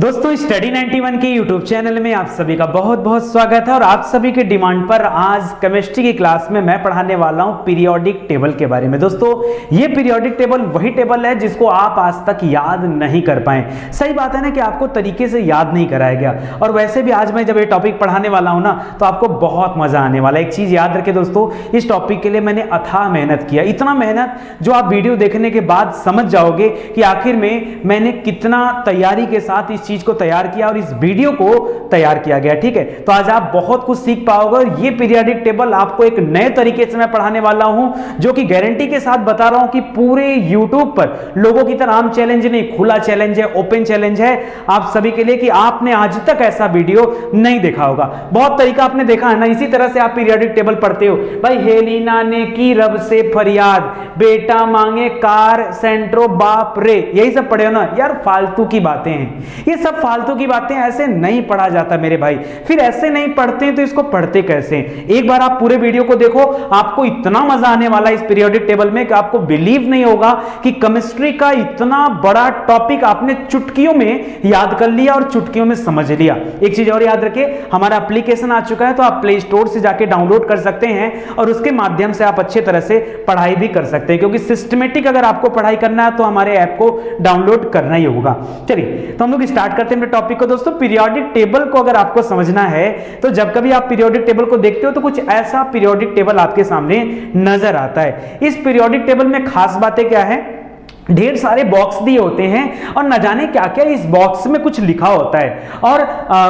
दोस्तों स्टडी 91 के YouTube channel में आप सभी का बहुत बहुत स्वागत है और आप सभी के डिमांड पर आज केमिस्ट्री की क्लास में मैं पढ़ाने वाला हूं पीरियोडिक टेबल के बारे में। दोस्तों ये पीरियोडिक टेबल वही टेबल है जिसको आप आज तक याद नहीं कर पाए। सही बात है ना कि आपको तरीके से याद नहीं कराया गया, और वैसे भी आज मैं जब ये टॉपिक पढ़ाने वाला हूं ना तो आपको बहुत मजा आने वाला है। एक चीज याद रखें दोस्तों, इस टॉपिक के लिए मैंने अथाह मेहनत किया, इतना मेहनत जो आप वीडियो देखने के बाद समझ जाओगे कि आखिर में मैंने कितना तैयारी के साथ इस चीज को तैयार किया और इस वीडियो को तैयार किया गया। ठीक है, तो आज आप बहुत कुछ सीख पाओगे और ये पीरियोडिक टेबल आपको एक नए तरीके से मैं पढ़ाने वाला हूं, जो कि गारंटी के साथ बता रहा हूं कि पूरे YouTube पर लोगों की तरह आम चैलेंज नहीं, खुला चैलेंज है, ओपन चैलेंज है आप सभी के लिए कि आपने आज तक ऐसा वीडियो नहीं देखा होगा। बहुत तरीका आपने देखा है ना, इसी तरह से आप पीरियोडिक टेबल पढ़ते हो। भाई हेलिना ने की रब से फरियाद, बेटा मांगे कार सेंट्रो बाप रे, यही सब पढ़े हो ना यार। फालतू की बातें हैं ये सब, फालतू की बातें, ऐसे नहीं पढ़ा जाता मेरे भाई। फिर ऐसे नहीं पढ़ते हैं तो इसको पढ़ते कैसे? एक बार आप पूरे वीडियो को देखो, आपको इतना मजा आने वाला है इस पीरियोडिक टेबल में कि आपको बिलीव नहीं होगा कि केमिस्ट्री का इतना बड़ा टॉपिक आपने चुटकियों में याद कर लिया और चुटकियों में समझ लिया। एक चीज और याद रखिए, हमारा एप्लीकेशन आ चुका है, तो आप प्ले स्टोर से जाके डाउनलोड कर सकते हैं और उसके माध्यम से आप अच्छे तरह से पढ़ाई भी कर सकते हैं, क्योंकि सिस्टमेटिक अगर आपको पढ़ाई करना है तो हमारे ऐप को डाउनलोड करना ही होगा। चलिए तो हम लोग स्टार्ट करते हैं अपने टॉपिक को। दोस्तों पीरियोडिक टेबल को अगर आपको समझना है तो जब कभी आप पीरियोडिक टेबल को देखते हो तो कुछ ऐसा पीरियोडिक टेबल आपके सामने नजर आता है। इस पीरियोडिक टेबल में खास बातें क्या है? ढेर सारे बॉक्स दिए होते हैं और न जाने क्या क्या इस बॉक्स में कुछ लिखा होता है, और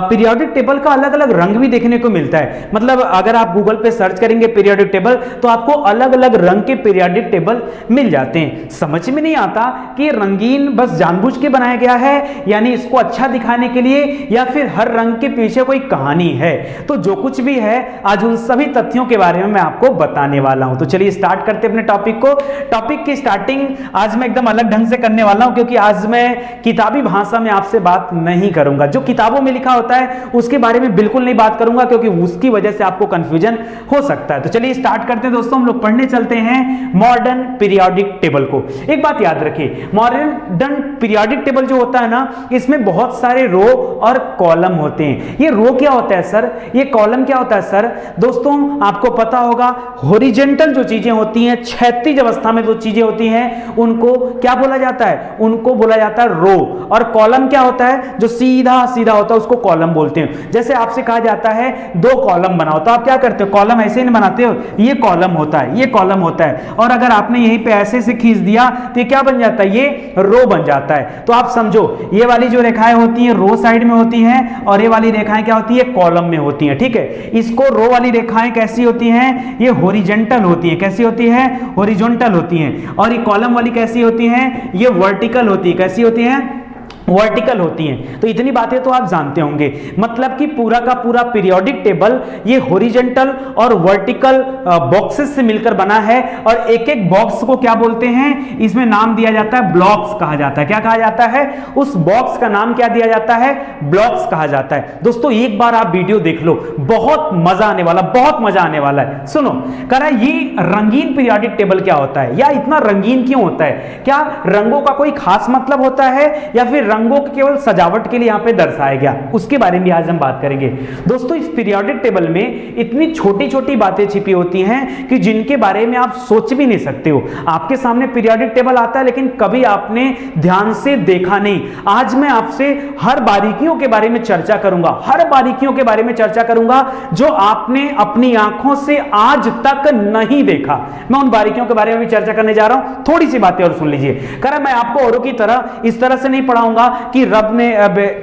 पीरियोडिक टेबल का अलग अलग रंग भी देखने को मिलता है। मतलब अगर आप गूगल पे सर्च करेंगे पीरियोडिक टेबल तो आपको अलग अलग रंग के पीरियोडिक टेबल मिल जाते हैं। समझ में नहीं आता कि रंगीन बस जानबूझ के बनाया गया है, यानी इसको अच्छा दिखाने के लिए, या फिर हर रंग के पीछे कोई कहानी है। तो जो कुछ भी है आज उन सभी तथ्यों के बारे में मैं आपको बताने वाला हूं। तो चलिए स्टार्ट करते हैं अपने टॉपिक को। टॉपिक की स्टार्टिंग आज मैं एकदम अलग ढंग से करने वाला हूं, क्योंकि आज मैं किताबी भाषा में आपसे बात नहीं करूंगा। जो किताबों में लिखा होता है उसके बारे में बिल्कुल नहीं बात करूंगा, क्योंकि उसकी वजह से आपको कंफ्यूजन हो सकता है। तो चलिए स्टार्ट करते हैं दोस्तों, हम लोग पढ़ने चलते हैं मॉडर्न पीरियोडिक टेबल को। एक बात याद रखिए, मॉडर्न पीरियोडिक टेबल जो होता है ना, इसमें बहुत सारे रो और कॉलम होते हैं। ये रो क्या होता है सर, ये कॉलम क्या होता है सर? दोस्तों आपको पता होगा, हॉरिजॉन्टल जो चीजें होती हैं, क्षैतिज अवस्था में जो चीजें होती हैं, उनको क्या बोला जाता है? उनको बोला जाता है रो। और कॉलम क्या होता है? जो सीधा सीधा होता है उसको कॉलम बोलते हैं। जैसे आपसे कहा जाता है दो कॉलम बनाओ, तो आप क्या करते हो? कॉलम ऐसे ही नहीं बनाते हो, ये कॉलम होता है, ये कॉलम होता है, और अगर आपने यहीं पे ऐसे से खींच दिया तो ये क्या बन जाता है? ये रो बन जाता है। तो आप समझो, ये वाली जो रेखाएं होती हैं रो साइड में होती हैं, और ये वाली रेखाएं क्या होती है? कॉलम में होती हैं। ठीक है, इसको रो वाली रेखाएं कैसी होती हैं? ये हॉरिजॉन्टल होती है। कैसी होती है? हॉरिजॉन्टल होती हैं। और ये कॉलम वाली कैसी होती हैं? ये वर्टिकल होती है। कैसी होती हैं? वर्टिकल होती हैं। तो इतनी बातें तो आप जानते होंगे, मतलब कि पूरा का पूरा पीरियोडिक टेबल ये हॉरिजॉन्टल और वर्टिकल बॉक्सेस से मिलकर बना है, और एक एक बॉक्स को क्या बोलते हैं? इसमें नाम दिया जाता है ब्लॉक्स कहा जाता है। क्या कहा जाता है? उस बॉक्स का नाम क्या दिया जाता है? ब्लॉक्स कहा जाता है। दोस्तों एक बार आप वीडियो देख लो, बहुत मजा आने वाला, बहुत मजा आने वाला है। सुनो, कह रहा है ये रंगीन पीरियोडिक टेबल क्या होता है, या इतना रंगीन क्यों होता है? क्या रंगों का कोई खास मतलब होता है, या फिर रंगों को केवल सजावट के लिए यहां पे दर्शाया गया? उसके बारे में आज हम बात करेंगे। दोस्तों इस पीरियोडिक टेबल में इतनी छोटी छोटी बातें छिपी होती हैं कि जिनके बारे में आप सोच भी नहीं सकते हो। आपके सामने पीरियोडिक टेबल आता है, लेकिन कभी आपने ध्यान से देखा नहीं। आज मैं आपसे हर बारीकियों के बारे में चर्चा करूंगा, हर बारीकियों के बारे में चर्चा करूंगा जो आपने अपनी आंखों से आज तक नहीं देखा। मैं उन बारीकियों के बारे में भी चर्चा करने जा रहा हूं। थोड़ी सी बातें और सुन लीजिए। कह रहा मैं आपको औरों की तरह इस तरह से नहीं पढ़ाऊंगा कि रब ने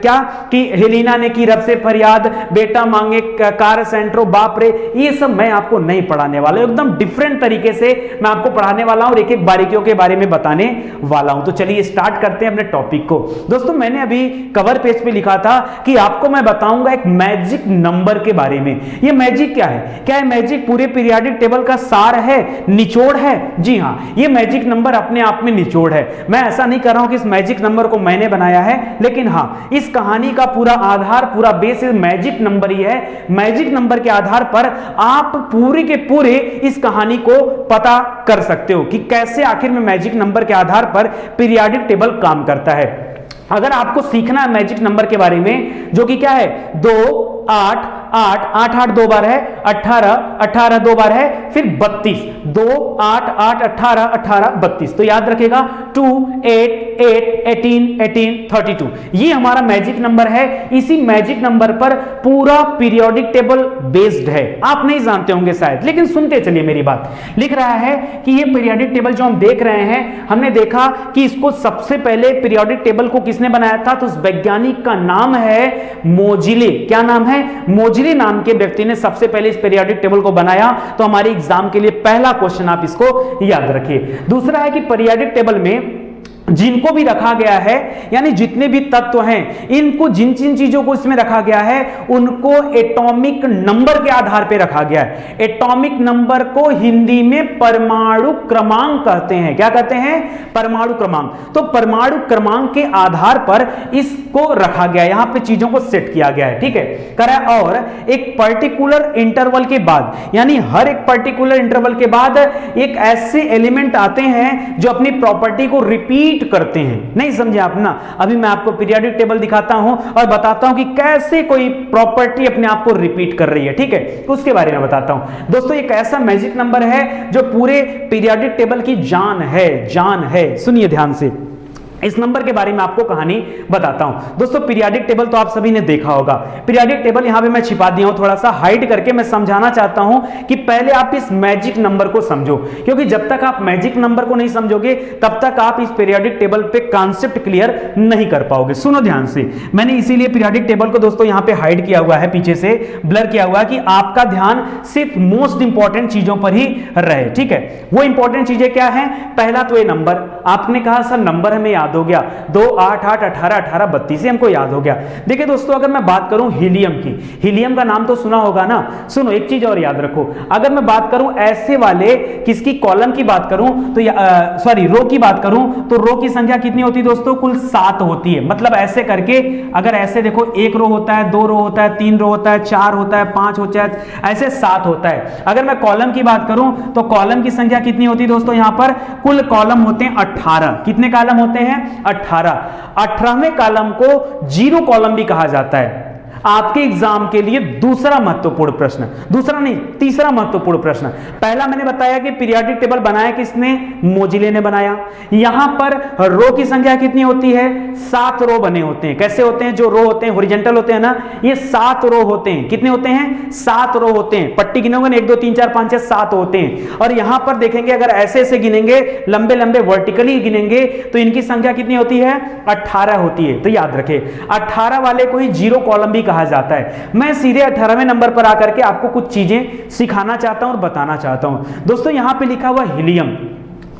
क्या कि हेलिना ने की रब से फरियाद, बेटा मांगे कार सेंट्रो बाप रे, ये सब मैं आपको नहीं पढ़ाने वाला। एकदम डिफरेंट तरीके से मैं आपको पढ़ाने वाला हूं और एक एक बारीकियों के बारे में बताने वाला हूं। तो चलिए स्टार्ट करते हैं अपने टॉपिक को। दोस्तों मैंने अभी कवर पेज पे लिखा था कि आपको मैं बताऊंगा एक मैजिक नंबर के बारे में। ये मैजिक क्या है? क्या है मैजिक पूरे पीरियोडिक टेबल का सार है, निचोड़ है? जी हां, ये मैजिक नंबर अपने आप में निचोड़ है। मैं ऐसा नहीं कर रहा हूं कि इस मैजिक नंबर को मैंने बनाया है, लेकिन हां इस कहानी का पूरा आधार, पूरा बेस मैजिक नंबर ही है। मैजिक नंबर के आधार पर आप पूरे के पूरे इस कहानी को पता कर सकते हो कि कैसे आखिर में मैजिक नंबर के आधार पर पीरियोडिक टेबल काम करता है। अगर आपको सीखना है मैजिक नंबर के बारे में, जो कि क्या है 2 8 8 8 8 दो बार है, 18 18 दो बार है, फिर 32 2 8 8 18 18 32, तो याद रखेगा 2 8 8 18 18 32, ये हमारा मैजिक नंबर है। इसी मैजिक नंबर पर पूरा पीरियोडिक टेबल बेस्ड है। आप नहीं जानते होंगे शायद, लेकिन सुनते चलिए मेरी बात। लिख रहा है कि ये पीरियोडिक टेबल जो हम देख रहे हैं, हमने देखा कि इसको सबसे पहले पीरियोडिक टेबल को किसने बनाया था, तो उस वैज्ञानिक का नाम है मोजिले। क्या नाम है? मोजिले नाम के व्यक्ति ने सबसे पहले इस पीरियोडिक टेबल को बनाया। तो हमारे एग्जाम के लिए पहला क्वेश्चन आप इसको याद रखिए। दूसरा है कि पीरियोडिक टेबल में जिनको भी रखा गया है, यानी जितने भी तत्व हैं, इनको जिन जिन चीजों को इसमें रखा गया है उनको एटॉमिक नंबर के आधार पर रखा गया है। एटॉमिक नंबर को हिंदी में परमाणु क्रमांक कहते हैं। क्या कहते हैं? परमाणु क्रमांक। तो परमाणु क्रमांक के आधार पर इसको रखा गया है, यहां पे चीजों को सेट किया गया है, ठीक है करा। और एक पर्टिकुलर इंटरवल के बाद, यानी हर एक पर्टिकुलर इंटरवल के बाद एक ऐसे एलिमेंट आते हैं जो अपनी प्रॉपर्टी को रिपीट करते हैं। नहीं समझे आप ना? अभी मैं आपको पीरियोडिक टेबल दिखाता हूं और बताता हूं कि कैसे कोई प्रॉपर्टी अपने आप को रिपीट कर रही है, ठीक है, उसके बारे में बताता हूं। दोस्तों एक ऐसा मैजिक नंबर है जो पूरे पीरियोडिक टेबल की जान है, जान है। सुनिए ध्यान से, इस नंबर के बारे में आपको कहानी बताता हूं। दोस्तों पीरियोडिक टेबल तो आप सभी ने देखा होगा। पीरियोडिक टेबल यहां पे मैं छिपा दिया हूं, थोड़ा सा हाइड करके मैं समझाना चाहता हूं कि पहले आप इस मैजिक नंबर को समझो, क्योंकि जब तक आप मैजिक नंबर को नहीं समझोगे तब तक आप इस पीरियोडिक टेबल पे कॉन्सेप्ट क्लियर नहीं कर पाओगे। सुनो ध्यान से, मैंने इसीलिए पीरियोडिक टेबल को दोस्तों यहां पे हाइड किया हुआ है, पीछे से ब्लर किया हुआ है कि आपका ध्यान सिर्फ मोस्ट इंपॉर्टेंट चीजों पर ही रहे, ठीक है। वो इंपॉर्टेंट चीजें क्या है? पहला तो ये नंबर, आपने कहा सर नंबर हमें याद हो गया, 2 8 8 18 18 32 हमको याद हो गया। देखिए दोस्तों अगर मैं बात करूं हीलियम की, हीलियम का नाम तो सुना होगा ना। सुनो एक चीज और याद रखो, अगर मैं बात करूं ऐसे वाले किसकी कॉलम की बात करूं तो सॉरी रो की बात करूं तो रो की संख्या कितनी होती है दोस्तों? कुल 7 होती है। मतलब ऐसे करके अगर ऐसे देखो, 1 रो होता है, 2 रो होता है, 3 रो होता है, 4 होता है, 5 होता है, ऐसे 7 होता है। अगर मैं कॉलम की बात करूं तो कॉलम की संख्या कितनी होती है दोस्तों? यहां पर कुल कॉलम होते हैं 18। कितने कॉलम होते हैं? 18। 18वें कॉलम को जीरो कॉलम भी कहा जाता है। आपके एग्जाम के लिए दूसरा महत्वपूर्ण प्रश्न, दूसरा नहीं तीसरा महत्वपूर्ण प्रश्न। पहला मैंने बताया कि पीरियोडिक टेबल बनाया किसने? मोजिले ने बनाया। यहां पर रो की संख्या कितनी होती है? 7 रो बने होते हैं। कैसे होते हैं? जो रो होते हैं हॉरिजॉन्टल होते हैं ना, ये 7 रो होते हैं। कितने होते हैं? 7 रो होते हैं। पट्टी गिनोगे ना, 1 2 3 4 5 6 7 होते हैं। और यहां पर देखेंगे अगर ऐसे ऐसे गिनेंगे, लंबे लंबे वर्टिकली गिनेंगे तो इनकी संख्या कितनी होती है? 18 होती है। तो याद रखें 18 वाले को ही जीरो कॉलम भी कहा जाता है। मैं सीधे 18वें नंबर पर आकर के आपको कुछ चीजें सिखाना चाहता हूं और बताना चाहता हूं। दोस्तों यहां पे लिखा हुआ हीलियम,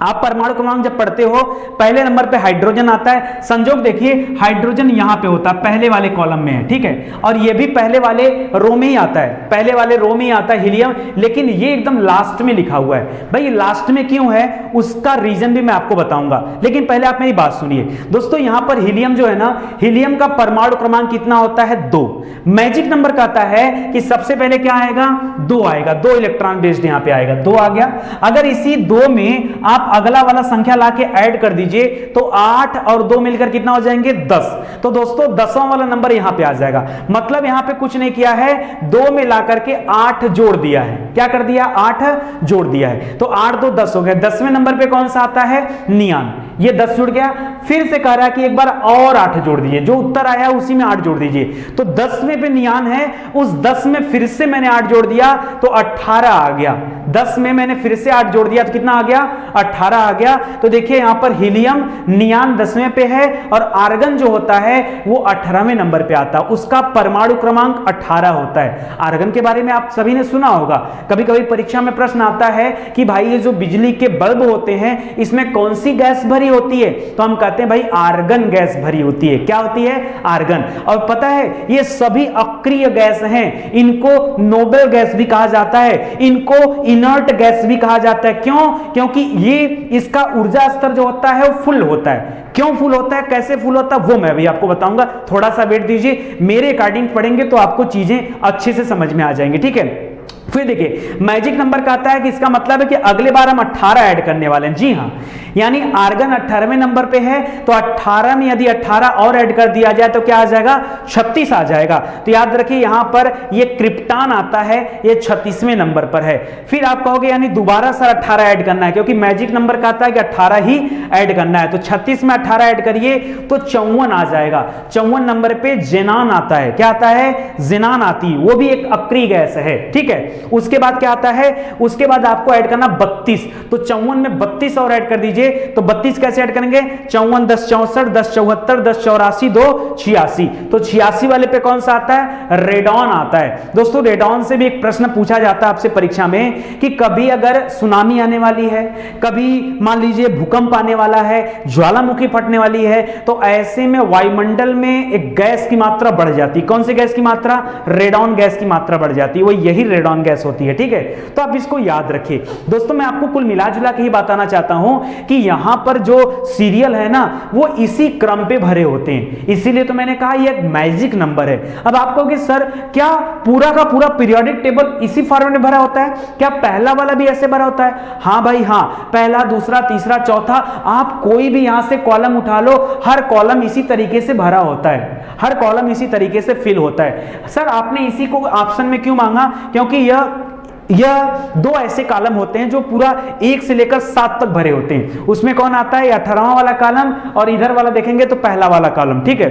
आप परमाणु क्रमांक जब पढ़ते हो पहले नंबर पे हाइड्रोजन आता है। संजोग देखिए हाइड्रोजन यहां पे होता है, पहले वाले कॉलम में है, ठीक है। और ये भी पहले वाले रो में ही आता है, पहले वाले रो में ही आता है हीलियम, लेकिन ये एकदम लास्ट में लिखा हुआ है। भाई लास्ट में क्यों है उसका रीजन भी मैं आपको बताऊंगा, लेकिन पहले आप मेरी बात सुनिए। दोस्तों यहां पर हीलियम जो है ना, हीलियम का परमाणु क्रमांक कितना होता है? 2। मैजिक नंबर कहता है कि सबसे पहले क्या आएगा? 2 आएगा। 2 इलेक्ट्रॉन बेस्ड यहां पे आएगा, 2 आ गया। अगर इसी 2 में आप अगला वाला संख्या लाके ऐड कर दीजिए तो 8 और 2 मिलकर कितना हो जाएंगे? 10। तो दोस्तों 10वां वाला नंबर यहां पे आ जाएगा। मतलब यहां पे कुछ नहीं किया है, 2 में ला करके 8 जोड़ दिया है। क्या कर दिया? 8 जोड़ दिया है। तो 8 2 10 हो गया। 10वें नंबर पे कौन सा आता है? नियान। ये 10 जुड़ गया। फिर से कह रहा है कि एक बार और 8 जोड़ दीजिए, जो उत्तर आया उसी में 8 जोड़ दीजिए। तो 10वें पे नियान है, उस 10 में फिर से मैंने 8 जोड़ दिया तो 18 आ गया। 10 में मैंने फिर से 8 जोड़ दिया तो कितना आ गया? 18 आ गया। तो देखिए यहां पर हीलियम नियान 10वें पे है और आर्गन जो होता है वो 18वें नंबर पे आता है। उसका परमाणु क्रमांक 18 होता है। आर्गन के बारे में आप सभी ने सुना होगा, कभी कभी परीक्षा में प्रश्न आता है कि भाई ये जो बिजली के बल्ब होते हैं इसमें कौन सी गैस भरी होती है? तो हम कहते हैं भाई आर्गन गैस भरी होती है। क्या होती है? आर्गन। और पता है ये सभी अक्रिय गैस हैं, इनको नोबेल गैस भी कहा जाता है, इनको इनर्ट गैस भी कहा जाता है। क्यों? क्योंकि ये इसका ऊर्जा स्तर जो होता है वो फुल होता है। क्यों फुल होता है, कैसे फुल होता है वो मैं भी आपको बताऊंगा। थोड़ा सा वेट दीजिए, मेरे अकॉर्डिंग पढ़ेंगे तो आपको चीजें अच्छे से समझ में आ जाएंगी, ठीक है। फिर देखिए मैजिक नंबर कहता है कि इसका मतलब है कि अगले बार हम 18 ऐड करने वाले हैं। जी हाँ, यानी आर्गन 18वें नंबर पे है तो 18 में यदि 18 और ऐड कर दिया जाए तो क्या आ जाएगा, 36 आ जाएगा। तो याद रखिए यहां पर ये क्रिप्टॉन आता है, ये 36वें नंबर पर है। फिर आप कहोगे यानी दोबारा सर 18 ऐड करना है, क्योंकि मैजिक नंबर कहता है कि 18 ही ऐड करना है। तो 36 में 18 ऐड करिए तो 54 आ जाएगा। 54 नंबर पे जेनान आता है। क्या आता है, जेनान आती है, वो भी एक अक्रिय गैस है। ठीक है, उसके बाद क्या आता है, उसके बाद आपको ऐड करना 32। तो 54 में 32 और ऐड कर दीजिए। तो 32 कैसे ऐड करेंगे, 54 10 64 10 74 10 84 2 86। तो 86 वाले पे कौन सा आता है, रेडॉन आता है। दोस्तों रेडॉन से भी एक प्रश्न पूछा जाता है आपसे परीक्षा में कि कभी अगर सुनामी आने वाली है, कभी मान लीजिए भूकंप आने वाला है, ज्वालामुखी फटने वाली है, तो ऐसे में वायुमंडल में एक गैस की मात्रा बढ़ जाती है। कौन सी गैस की मात्रा, रेडॉन गैस की मात्रा बढ़ जाती है, वो यही रेडॉन गैस होती है। ठीक है, तो आप इसको याद रखिए। दोस्तों मैं आपको कुल मिला जुला के ही बताना चाहता हूं कि यहां पर जो सीरियल है ना वो इसी क्रम पे भरे होते हैं, इसीलिए तो मैंने कहा ये एक मैजिक नंबर है। अब आप कहोगे सर क्या पूरा का पूरा पीरियोडिक टेबल इसी फॉर्मेट में भरा होता है, क्या पहला वाला भी ऐसे भरा होता है? हाँ भाई हाँ, पहला दूसरा तीसरा चौथा, आप कोई भी यहां से कॉलम उठा लो, हर कॉलम इसी तरीके से भरा होता है, हर कॉलम इसी तरीके से फिल होता है। सर आपने इसी को ऑप्शन में क्यों मांगा, क्योंकि यह दो ऐसे कॉलम होते हैं जो पूरा 1 से लेकर 7 तक भरे होते हैं। उसमें कौन आता है, 18वां वाला कॉलम, और इधर वाला देखेंगे तो पहला वाला कॉलम। ठीक है,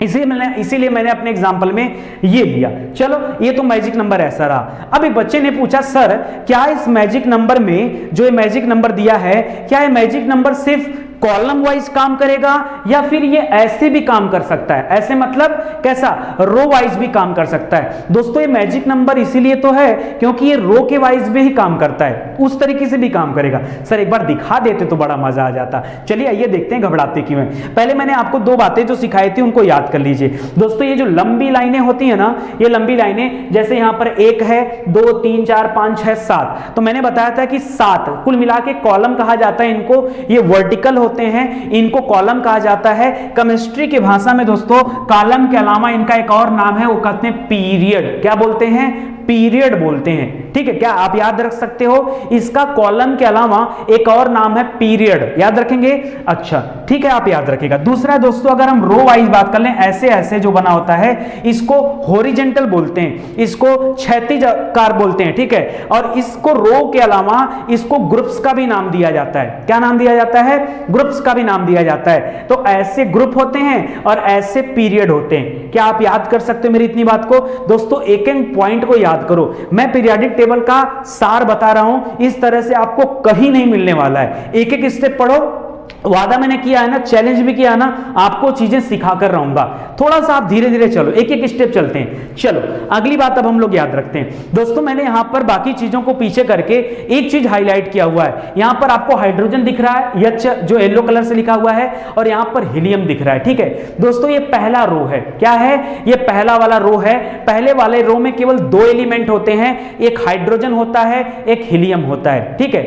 इसीलिए मैंने अपने एग्जाम्पल में ये लिया। चलो ये तो मैजिक नंबर ऐसा रहा। अब एक बच्चे ने पूछा सर क्या इस मैजिक नंबर में, जो ये मैजिक नंबर दिया है, क्या ये मैजिक नंबर सिर्फ कॉलम वाइज काम करेगा या फिर ये ऐसे भी काम कर सकता है? ऐसे मतलब कैसा, रो वाइज भी काम कर सकता है। दोस्तों ये मैजिक नंबर इसीलिए तो है क्योंकि ये रो के वाइज भी ही काम करता है, उस तरीके से भी काम करेगा। सर एक बार दिखा देते तो बड़ा मजा आ जाता। चलिए आइए देखते हैं, घबराते क्यों हैं। पहले मैंने आपको 2 बातें जो सिखाई थी उनको याद कर लीजिए। दोस्तों ये जो लंबी लाइनें होती है ना, ये लंबी लाइनें जैसे यहां पर 1 है 2 3 4 5 6 7, तो मैंने बताया था कि 7 कुल मिला के कॉलम कहा जाता है इनको। ये वर्टिकल होते हैं, इनको कॉलम कहा जाता है। केमिस्ट्री की भाषा में दोस्तों कॉलम के अलावा इनका एक और नाम है, वो कहते हैं पीरियड। क्या बोलते हैं, पीरियड बोलते हैं। ठीक है, क्या आप याद रख सकते हो, इसका कॉलम के अलावा एक और नाम है पीरियड, याद रखेंगे? अच्छा ठीक है, आप याद रखिएगा। दूसरा दोस्तों अगर हम रो वाइज बात कर लें, ऐसे ऐसे जो बना होता है इसको हॉरिजॉन्टल बोलते हैं, इसको क्षैतिज आकार बोलते हैं। ठीक है, और इसको रो के अलावा इसको ग्रुप्स का भी नाम दिया जाता है। क्या नाम दिया जाता है, ग्रुप्स का भी नाम दिया जाता है। तो ऐसे ग्रुप होते हैं और ऐसे पीरियड होते हैं। क्या आप याद कर सकते हो मेरी इतनी बात को? दोस्तों एक एक पॉइंट को याद करो, मैं पीरियोडिक टेबल का सार बता रहा हूं, इस तरह से आपको कहीं नहीं मिलने वाला है। एक एक स्टेप पढ़ो, वादा मैंने किया है ना, चैलेंज भी किया ना, आपको चीजें सिखा कर रहूंगा। थोड़ा सा आप धीरे धीरे चलो, एक एक स्टेप चलते हैं। चलो अगली बात अब हम लोग याद रखते हैं। दोस्तों मैंने यहां पर बाकी चीजों को पीछे करके एक चीज हाईलाइट किया हुआ है। यहां पर आपको हाइड्रोजन दिख रहा है, एच जो येलो कलर से लिखा हुआ है, और यहां पर हीलियम दिख रहा है। ठीक है दोस्तों, ये पहला रो है। क्या है, ये पहला वाला रो है। पहले वाले रो में केवल 2 एलिमेंट होते हैं, एक हाइड्रोजन होता है, एक हीलियम होता है। ठीक है,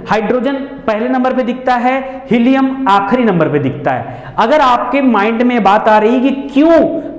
हाइड्रोजन पहले नंबर पे दिखता है, हीलियम आखिरी नंबर पे दिखता है। अगर आपके माइंड में बात आ रही कि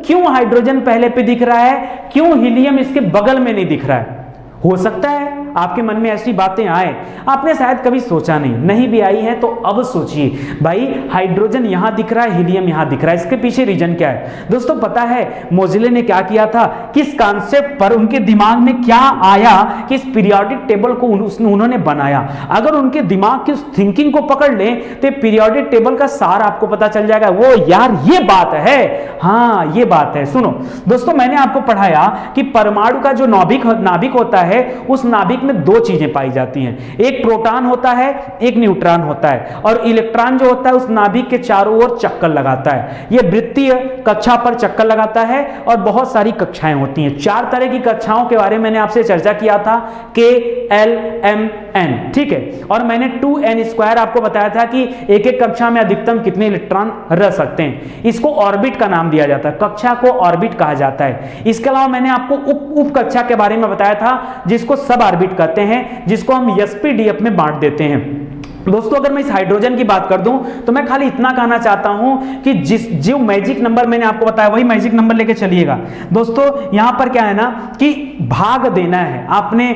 क्यों हाइड्रोजन पहले पे दिख रहा है, क्यों हीलियम इसके बगल में नहीं दिख रहा है, हो सकता है आपके मन में ऐसी बातें आए, आपने शायद कभी सोचा नहीं भी आई है तो अब सोचिए। भाई हाइड्रोजन यहां दिख रहा है, हीलियम यहां दिख रहा है, इसके पीछे रीजन क्या है? दोस्तों पता है मोजिले ने क्या किया था, किस कॉन्सेप्ट पर उनके दिमाग में क्या आया कि इस पीरियोडिक टेबल को उन्होंने बनाया। अगर उनके दिमाग की उस थिंकिंग को पकड़ लें तो पीरियोडिक टेबल का सार आपको पता चल जाएगा। वो यार ये बात है, हाँ ये बात है। सुनो दोस्तों, मैंने आपको पढ़ाया कि परमाणु का जो नाभिक होता है, उस नाभिक में 2 चीजें पाई जाती हैं, एक प्रोटॉन होता है, एक न्यूट्रॉन होता है, और इलेक्ट्रॉन जो होता है उस नाभिक के चारों ओर चक्कर लगाता है। यह वृत्तीय कक्षा पर चक्कर लगाता है और बहुत सारी कक्षाएं होती हैं। 4 तरह की कक्षाओं के बारे में मैंने आपसे चर्चा किया था, K, L, M, N। ठीक है, और मैंने 2n² आपको बताया था कि एक एक कक्षा में अधिकतम कितने इलेक्ट्रॉन रह सकते हैं। इसको ऑर्बिट का नाम दिया जाता है, कक्षा को ऑर्बिट कहा जाता है। इसके अलावा मैंने आपको उप कक्षा के बारे में बताया था जिसको सब ऑर्बिट कहते हैं, जिसको हम sp df में बांट देते हैं। दोस्तों अगर मैं इस हाइड्रोजन की बात कर दूं तो मैं खाली इतना कहना चाहता हूं कि जो मैजिक नंबर मैंने आपको बताया वही मैजिक नंबर लेके चलिएगा। दोस्तों यहां पर क्या है ना कि भाग देना है। आपने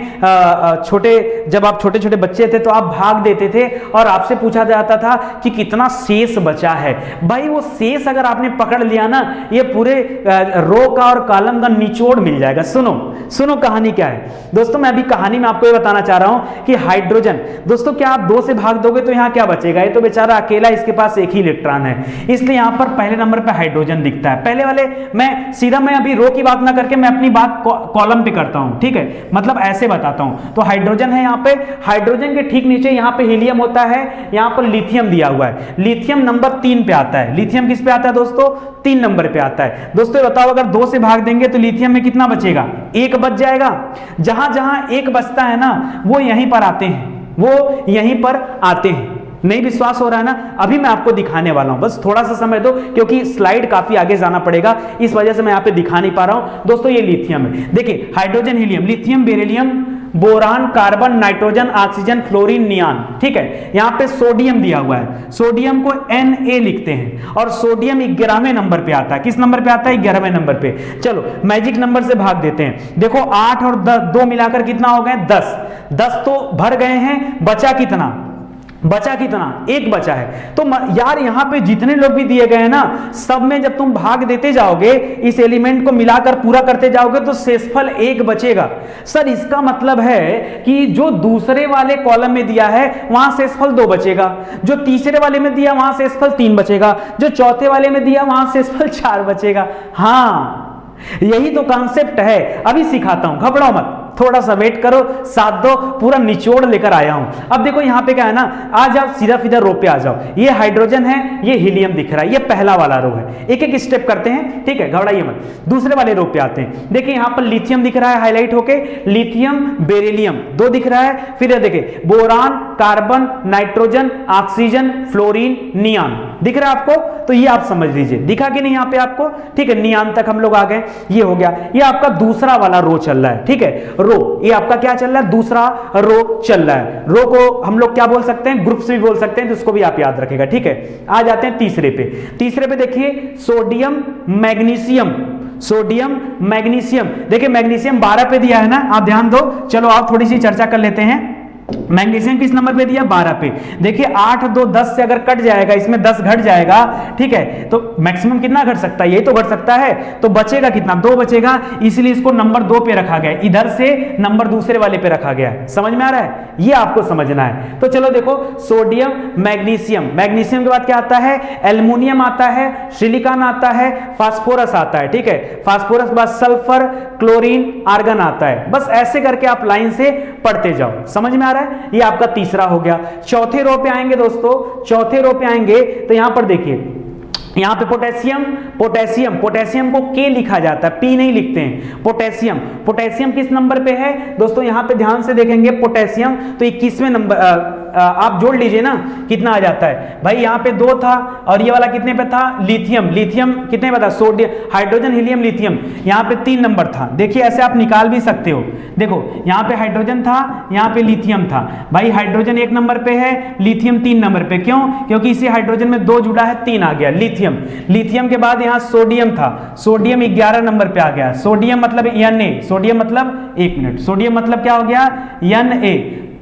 जब आप छोटे छोटे बच्चे थे तो आप भाग देते थे और आपसे पूछा जाता था कि कितना शेष बचा है। भाई वो शेष अगर आपने पकड़ लिया ना, ये पूरे रो का और कॉलम का निचोड़ मिल जाएगा। सुनो सुनो कहानी क्या है दोस्तों। मैं अभी कहानी में आपको ये बताना चाह रहा हूं कि हाइड्रोजन, दोस्तों क्या आप 2 से भाग दोगे तो यहां क्या बचेगा? ये तो बेचारा अकेला, इसके पास एक ही इलेक्ट्रॉन है, इसलिए यहां पर पहले नंबर पे हाइड्रोजन दिखता है। पहले वाले मैं अभी रो की बात ना करके मैं अपनी बात कॉलम पे करता हूं, ठीक है, मतलब ऐसे बताता हूं। तो हाइड्रोजन है यहां पे, हाइड्रोजन के ठीक नीचे यहां पे हीलियम होता है, यहां पर लिथियम दिया हुआ है। लिथियम नंबर 3 पे आता है। लिथियम किस पे आता है दोस्तों? 3 नंबर पे आता है। दोस्तों बताओ अगर 2 से भाग देंगे तो लिथियम में कितना बचेगा? 1 बच जाएगा। जहां जहां 1 बचता है ना वो यहीं पर आते हैं, वो यहीं पर आते हैं। नहीं विश्वास हो रहा है ना? अभी मैं आपको दिखाने वाला हूं, बस थोड़ा सा समय दो क्योंकि स्लाइड काफी आगे जाना पड़ेगा, इस वजह से मैं यहां पे दिखा नहीं पा रहा हूं। दोस्तों ये लिथियम है, देखिए hydrogen, helium, lithium, beryllium, boron, carbon, nitrogen, oxygen, fluorine, neon, ठीक है। यहां पे सोडियम दिया हुआ है, सोडियम को Na लिखते हैं और सोडियम 11वें नंबर पे आता है। किस नंबर पे आता है? 11वें नंबर पे। चलो मैजिक नंबर से भाग देते हैं। देखो 8 और 2 मिलाकर कितना हो गए? 10। 10 तो भर गए हैं, बचा कितना? बचा कितना? 1 बचा है। तो यार यहां पे जितने लोग भी दिए गए हैं ना, सब में जब तुम भाग देते जाओगे, इस एलिमेंट को मिलाकर पूरा करते जाओगे तो शेषफल 1 बचेगा। सर इसका मतलब है कि जो दूसरे वाले कॉलम में दिया है वहां शेषफल 2 बचेगा, जो तीसरे वाले में दिया वहां शेषफल 3 बचेगा, जो चौथे वाले में दिया वहां शेषफल 4 बचेगा। हाँ यही तो कॉन्सेप्ट है। अभी सिखाता हूं, घबराओ मत, थोड़ा सा वेट करो, साथ दो, पूरा निचोड़ लेकर आया हूं। अब देखो यहां पे क्या है ना, आ जाओ सीधा सीधा रो पे आ जाओ। ये हाइड्रोजन है, ये हीलियम दिख रहा है, ये पहला वाला रो है। एक एक स्टेप करते हैं, ठीक है, घबराइए मत। दूसरे वाले रो पे आते हैं। देखिए यहां पर लिथियम दिख रहा है हाईलाइट होके, लिथियम, बेरिलियम 2 दिख रहा है। फिर देखिए boron, carbon, nitrogen, oxygen, fluorine, neon दिख रहा है आपको? तो ये आप समझ लीजिए, दिखा कि नहीं यहां पे आपको? ठीक है, नियान तक हम लोग आ गए, ये हो गया। ये आपका दूसरा वाला रो चल रहा है, ठीक है, रो, ये आपका क्या चल रहा है? दूसरा रो चल रहा है। रो को हम लोग क्या बोल सकते हैं? ग्रुप से भी बोल सकते हैं, तो इसको भी आप याद रखेगा, ठीक है। आ जाते हैं तीसरे पे। तीसरे पे देखिए सोडियम, मैग्नीशियम, सोडियम, मैग्नीशियम। देखिए मैग्नीशियम 12 पे दिया है ना, आप ध्यान दो। चलो आप थोड़ी सी चर्चा कर लेते हैं। मैग्नीशियम किस नंबर पे दिया? 12 पे। देखिए 8, 2, 10 से अगर कट जाएगा, इसमें 10 घट जाएगा, ठीक है, तो मैक्सिमम कितना घट सकता है? यही तो घट सकता है, तो बचेगा कितना? 2 बचेगा, इसलिए इसको नंबर 2 पे रखा गया। इधर से नंबर दूसरे वाले पे रखा गया। समझ में आ रहा है? ये आपको समझना है। तो चलो देखो सोडियम, मैग्नीशियम, मैग्नीशियम के बाद क्या आता है? एल्युमिनियम आता है, सिलिकॉन आता है, फास्फोरस आता है, ठीक है, फास्फोरस के बाद सल्फर, क्लोरीन, आर्गन आता है। बस ऐसे करके आप लाइन से पढ़ते जाओ। समझ में आ रहा है? ये आपका तीसरा हो गया। चौथे रो पे आएंगे दोस्तों, चौथे रो पे आएंगे तो यहां पर देखिए, यहां पे पोटेशियम, पोटेशियम, पोटेशियम को के लिखा जाता है, पी नहीं लिखते हैं। पोटेशियम, पोटेशियम किस नंबर पे है दोस्तों? यहां पे ध्यान से देखेंगे पोटेशियम तो 21वें नंबर, आप जोड़ लीजिए ना कितना आ जाता है भाई। यहां पे 2 था और ये वाला कितने पे था? लिथियम, लिथियम कितने पे था? सोडियम, हाइड्रोजन, हीलियम, लिथियम, यहां पे 3 नंबर था। देखिए ऐसे आप निकाल भी सकते हो। देखो यहां पे हाइड्रोजन था, यहां पे लिथियम था। भाई हाइड्रोजन 1 नंबर पे है, लिथियम 3 नंबर पे। क्यों? क्योंकि इसी हाइड्रोजन में 2 जुड़ा है, 3 आ गया लिथियम। लिथियम के बाद यहां सोडियम था, सोडियम 11 नंबर पे आ गया। सोडियम मतलब Na, सोडियम मतलब, 1 मिनट, सोडियम मतलब क्या हो गया? Na।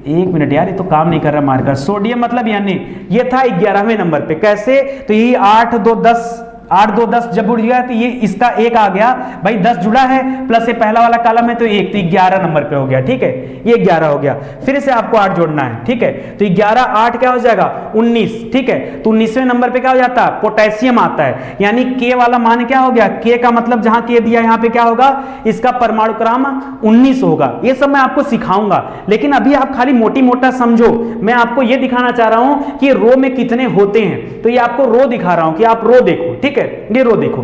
1 मिनट यार, ये तो काम नहीं कर रहा मार्कर। सोडियम मतलब Na, ये था 11वें नंबर पे। कैसे? तो यही 8, 2, 10, 8, 2, 10 जब जुड़ गया तो ये इसका 1 आ गया। भाई 10 जुड़ा है प्लस ये पहला वाला कॉलम है तो 1, तो 11 नंबर पे हो गया, ठीक है, ये 11 हो गया। फिर से आपको 8 जोड़ना है, ठीक है, तो 11, 8 क्या हो जाएगा? 19, ठीक है। तो 19वें नंबर पे क्या हो जाता है? पोटेशियम आता है, यानी के वाला मान क्या हो गया? के का मतलब जहां के दिया यहां पे क्या होगा? इसका परमाणु क्रमांक 19 होगा। ये सब मैं आपको सिखाऊंगा, लेकिन अभी आप खाली मोटी मोटा समझो। मैं आपको ये दिखाना चाह रहा हूं कि रो में कितने होते हैं, तो ये आपको रो दिखा रहा हूं कि आप रो देखो, ठीक है, ये रो देखो।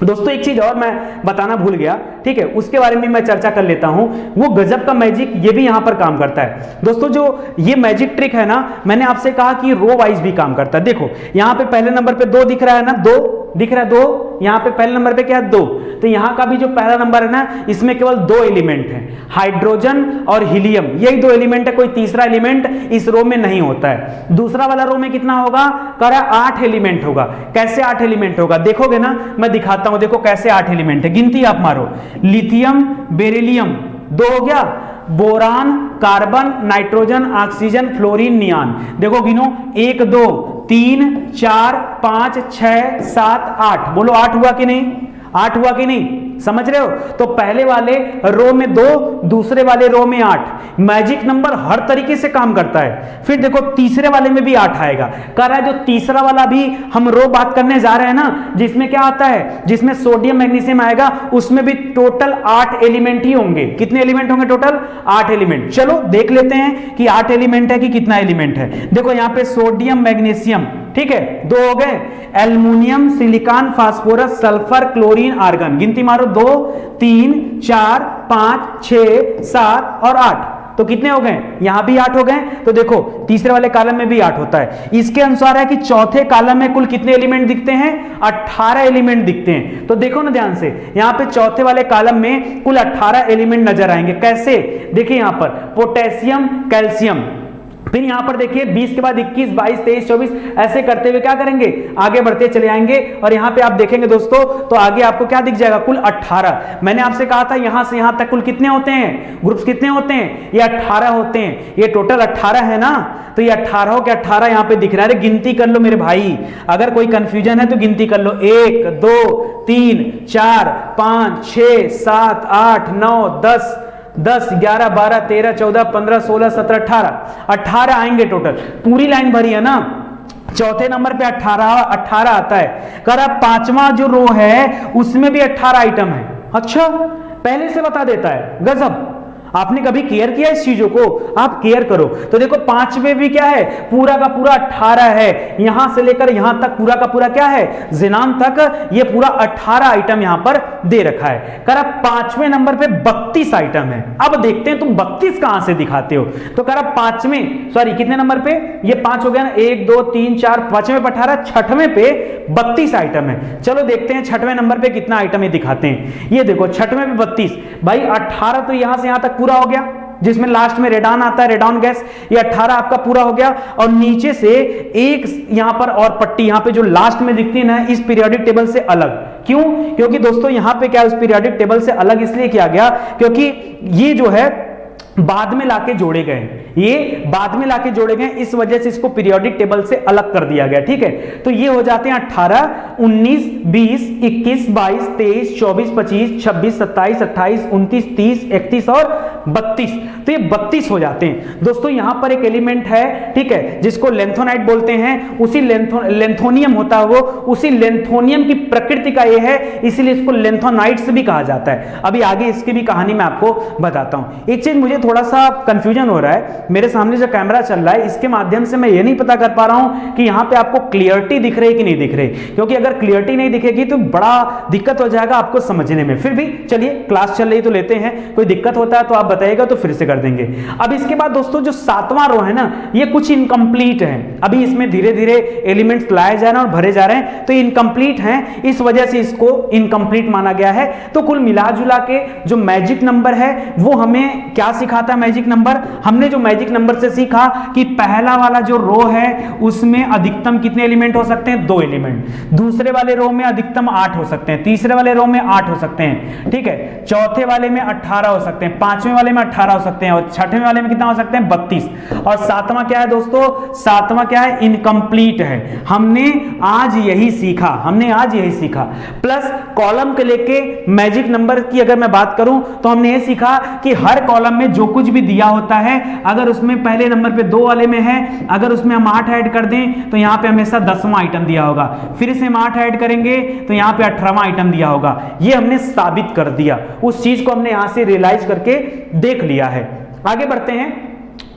दोस्तों एक चीज और मैं बताना भूल गया, ठीक है, उसके बारे में मैं चर्चा कर लेता हूं। वो गजब का मैजिक ये भी यहां पर काम करता है दोस्तों। जो ये मैजिक ट्रिक है ना, मैंने आपसे कहा कि रो वाइज भी काम करता है। देखो यहां पे पहले नंबर पे 2 दिख रहा है ना, 2 दिख रहा है, 2 यहां पे पहले नंबर पे क्या है 2, तो यहां का भी जो पहला नंबर है ना, इसमें केवल 2 एलिमेंट हैं, हाइड्रोजन और हीलियम, यही 2 एलिमेंट है, कोई तीसरा एलिमेंट इस रो में नहीं होता है। दूसरा वाला रो में कितना होगा, कह रहा है 8 एलिमेंट होगा। कैसे 8 एलिमेंट होगा देखोगे ना, मैं दिखाता हूं, देखो कैसे 8 एलिमेंट है, गिनती आप मारो, लिथियम बेरिलियम 2 हो गया, boron, carbon, nitrogen, oxygen, fluorine, neon, देखो गिनो 1 2 3 4 5 6 7 8, बोलो 8 हुआ कि नहीं, 8 हुआ कि नहीं, समझ रहे हो। तो पहले वाले रो में 2, दूसरे वाले रो में 8। मैजिक नंबर हर तरीके से काम करता है। फिर देखो तीसरे वाले में भी 8 आएगा, कह रहा है जो तीसरा वाला भी हम रो बात करने जा रहे हैं ना, जिसमें क्या आता है, जिसमें सोडियम मैग्नीशियम आएगा, उसमें भी टोटल 8 एलिमेंट ही होंगे। कितने एलिमेंट होंगे टोटल, 8 एलिमेंट। चलो देख लेते हैं कि 8 एलिमेंट है कि कितना एलिमेंट है। देखो यहां पे सोडियम मैग्नीशियम, ठीक है, 2 हो गए, aluminium, silicon, phosphorus, sulphur, chlorine, argon, गिनती मारो 2 3 4 5 6 7 और 8, तो कितने हो गए, यहां भी 8 हो गए। तो देखो तीसरे वाले कॉलम में भी 8 होता है। इसके अनुसार है कि चौथे कॉलम में कुल कितने एलिमेंट दिखते हैं, 18 एलिमेंट दिखते हैं। तो देखो ना ध्यान से, यहां पे चौथे वाले कॉलम में कुल 18 एलिमेंट नजर आएंगे। कैसे, देखिए यहां पर पोटेशियम, कैल्शियम, फिर यहां पर देखिए 20 के बाद 21 22 23 24, ऐसे करते हुए क्या करेंगे, आगे बढ़ते चले आएंगे। और यहां पे आप देखेंगे दोस्तों, तो आगे आपको क्या दिख जाएगा, कुल 18। मैंने आपसे कहा था यहां से यहां तक कुल कितने होते हैं, ग्रुप्स कितने होते हैं, ये 18 होते हैं। ये टोटल 18 है ना, तो ये 18 के 18 यहां पे दिख रहा है। गिनती कर लो मेरे भाई, अगर कोई कंफ्यूजन है तो गिनती कर लो, 1 2 3 4 5 6 7 8 9 10 10 11 12 13 14 15 16 17 18 आएंगे टोटल। पूरी लाइन भरी है ना, चौथे नंबर पे 18 आता है। कर अब पांचवा जो रो है उसमें भी 18 आइटम है। अच्छा, पहले से बता देता है, गजब। आपने कभी केयर किया इस चीजों को, आप केयर करो। तो देखो पांचवे भी क्या है, पूरा का पूरा 18 है, यहां से लेकर यहां तक पूरा का पूरा क्या है, जिनान तक, ये पूरा 18 आइटम यहां पर दे रखा है। कर अब पांचवें नंबर पे 32 आइटम है। अब देखते हैं तुम 32 कहां से दिखाते हो। तो कर अब पांचवें, सॉरी कितने नंबर पे, ये 5 हो गया ना, 1 2 3 4, पांचवें पे 18, छठवें पे 32 आइटम है। चलो देखते हैं छठवें नंबर पे कितना आइटम ये दिखाते हैं। ये देखो छठवें पे 32, भाई 18 तो यहां से यहां तक पूरा हो गया, जिसमें लास्ट में रेडॉन आता है, रेडॉन गैस, ये 18 आपका पूरा हो गया। और नीचे से एक यहां पर और पट्टी यहां पे जो लास्ट में दिखती है ना, इस पीरियोडिक टेबल से अलग। क्यों, क्योंकि दोस्तों यहां पे क्या, उस पीरियोडिक टेबल से अलग इसलिए किया गया क्योंकि ये जो है बाद में लाके जोड़े गए, ये बाद में लाके जोड़े गए, इस वजह से इसको पीरियोडिक टेबल से अलग कर दिया गया। ठीक है, तो ये हो जाते हैं 18 19 20 21 22 23 24 25 26 27 28 29 30 31 और 32, तो ये 32 हो जाते हैं। दोस्तों यहां पर एक एलिमेंट है, ठीक है, जिसको लेंथोनाइट बोलते हैं, उसी लेंथोनियम होता है वो, उसी लेंथोनियम की प्रकृति का ये है, इसीलिए इसको लेंथोनाइट्स भी कहा जाता है। अभी आगे इसकी भी कहानी मैं आपको बताता हूं। एक चीज मुझे थोड़ा सा कंफ्यूजन हो रहा है, मेरे सामने जो कैमरा चल रहा है इसके माध्यम से मैं ये नहीं पता कर पा रहा हूं कि यहां पे आपको क्लियरिटी दिख रही है कि नहीं दिख रही, क्योंकि अगर क्लियरिटी नहीं दिखेगी तो बड़ा दिक्कत हो जाएगा आपको समझने में। फिर भी चलिए, क्लास चल रही तो लेते हैं, कोई दिक्कत होता है तो आप बताइएगा तो फिर से कर देंगे। अब इसके बाद दोस्तों जो सातवां रो है ना, ये कुछ इनकम्प्लीट है, अभी इसमें धीरे धीरे एलिमेंट्स लाए जा रहे हैं और भरे जा रहे हैं, तो इनकम्प्लीट है, इस वजह से इसको इनकम्प्लीट माना गया है। तो कुल मिला जुला के जो मैजिक नंबर है वो हमें क्या सिखाता है, मैजिक नंबर, हमने जो मैजिक नंबर से सीखा कि पहला वाला जो रो है उसमें अधिकतम कितने एलिमेंट हो सकते हैं, 2 एलिमेंट, दूसरे वाले रो में अधिकतम 8 हो सकते हैं, तीसरे वाले रो में 8 हो सकते हैं, ठीक है, चौथे वाले में 18 हो सकते हैं, पांचवें वाले में 18 हो सकते हैं, और छठवें वाले में कितना हो सकते हैं, 32, और सातवां क्या है दोस्तों, सातवां क्या है, इनकम्प्लीट है। हमने आज यही सीखा, प्लस कॉलम के लेके मैजिक नंबर की अगर मैं बात करूं तो हमने ये सीखा कि हर कॉलम में जो कुछ भी दिया होता है, अगर उसमें पहले नंबर पे 2 वाले में है, अगर उसमें हम 8 ऐड कर दें तो यहां पे हमेशा 10वां आइटम दिया होगा, फिर से हम 8 ऐड करेंगे तो यहां पे 18वां आइटम दिया होगा। ये हमने साबित कर दिया, उस चीज को हमने यहां से रियलाइज करके देख लिया है। आगे बढ़ते हैं,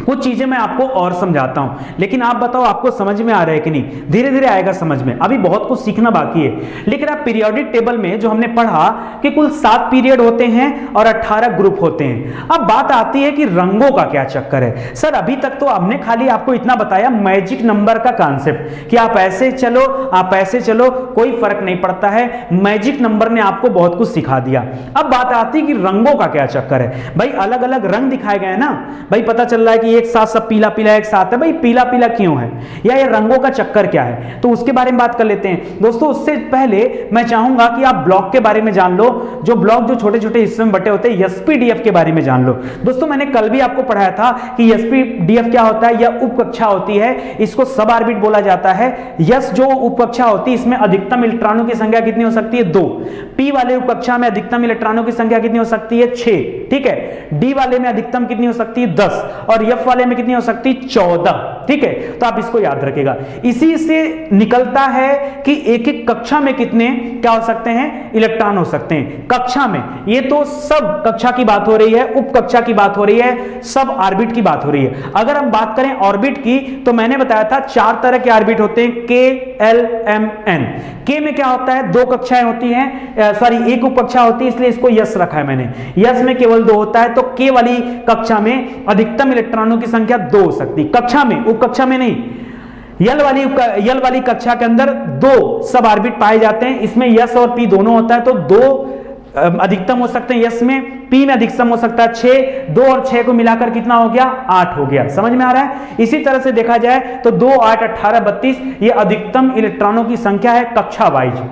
कुछ चीजें मैं आपको और समझाता हूं, लेकिन आप बताओ आपको समझ में आ रहा है कि नहीं? धीरे धीरे आएगा समझ में, अभी बहुत कुछ सीखना बाकी है। लेकिन आप पीरियोडिक टेबल में जो हमने पढ़ा कि कुल 7 पीरियड होते हैं और 18 ग्रुप होते हैं। अब बात आती है कि रंगों का क्या चक्कर है। सर अभी तक तो हमने खाली आपको इतना बताया मैजिक नंबर का कॉन्सेप्ट कि आप ऐसे चलो आप ऐसे चलो, कोई फर्क नहीं पड़ता है, मैजिक नंबर ने आपको बहुत कुछ सिखा दिया। अब बात आती है कि रंगों का क्या चक्कर है। भाई अलग अलग रंग दिखाए गए ना, भाई पता चल रहा है कि एक साथ सब पीला पीला एक साथ है। भाई पीला पीला क्यों है, या ये रंगों का चक्कर क्या है, तो उसके बारे में बात कर लेते हैं दोस्तों। उससे पहले मैं चाहूंगा कि आप ब्लॉक के बारे में जान लो, जो ब्लॉक जो छोटे छोटे हिस्सों में बटे होते हैं, एसपीडीएफ के बारे में जान लो। दोस्तों मैंने कल भी आपको पढ़ाया था कि एसपीडीएफ क्या होता है, यह उपकक्षा होती है, इसको सब ऑर्बिट बोला जाता है। यस जो उपकक्षा होती है इसमें अधिकतम इलेक्ट्रॉनों की संख्या कितनी हो सकती है? 2। पी वाले उपकक्षा में अधिकतम इलेक्ट्रॉनों की संख्या कितनी हो सकती है? 6। ठीक है। डी वाले में अधिकतम कितनी हो सकती है? 10। और एफ वाले में कितनी हो सकती है? 14। ठीक है, तो आप इसको याद रखिएगा। इसी से निकलता है कि एक एक कक्षा में कितने क्या हो सकते हैं? इलेक्ट्रॉन हो सकते हैं कक्षा में। ये तो सब कक्षा की बात हो रही है, उप कक्षा की बात हो रही है, सब ऑर्बिट की बात हो रही है। अगर हम बात करें ऑर्बिट की तो मैंने बताया था 4 तरह के ऑर्बिट होते हैं, के, एल, एम, एन। के में क्या होता है? 2 कक्षाएं होती हैं, सॉरी 1 उप कक्षा होती है, इसलिए इसको यस रखा है मैंने। यस में केवल 2 होता है, तो के वाली कक्षा में अधिकतम इलेक्ट्रॉनों की संख्या 2 हो सकती कक्षा में, उप कक्षा में नहीं। यल वाली कक्षा के अंदर 2 सब ऑर्बिट पाए जाते हैं, इसमें यस और पी दोनों होता है, तो 2 अधिकतम हो सकते हैं यस में, पी में अधिकतम हो सकता है 6। 2 और 6 को मिलाकर कितना हो गया? 8 हो गया। समझ में आ रहा है? इसी तरह से देखा जाए तो 2, 8, 18, 32 ये अधिकतम इलेक्ट्रॉनों की संख्या है कक्षा वाइज।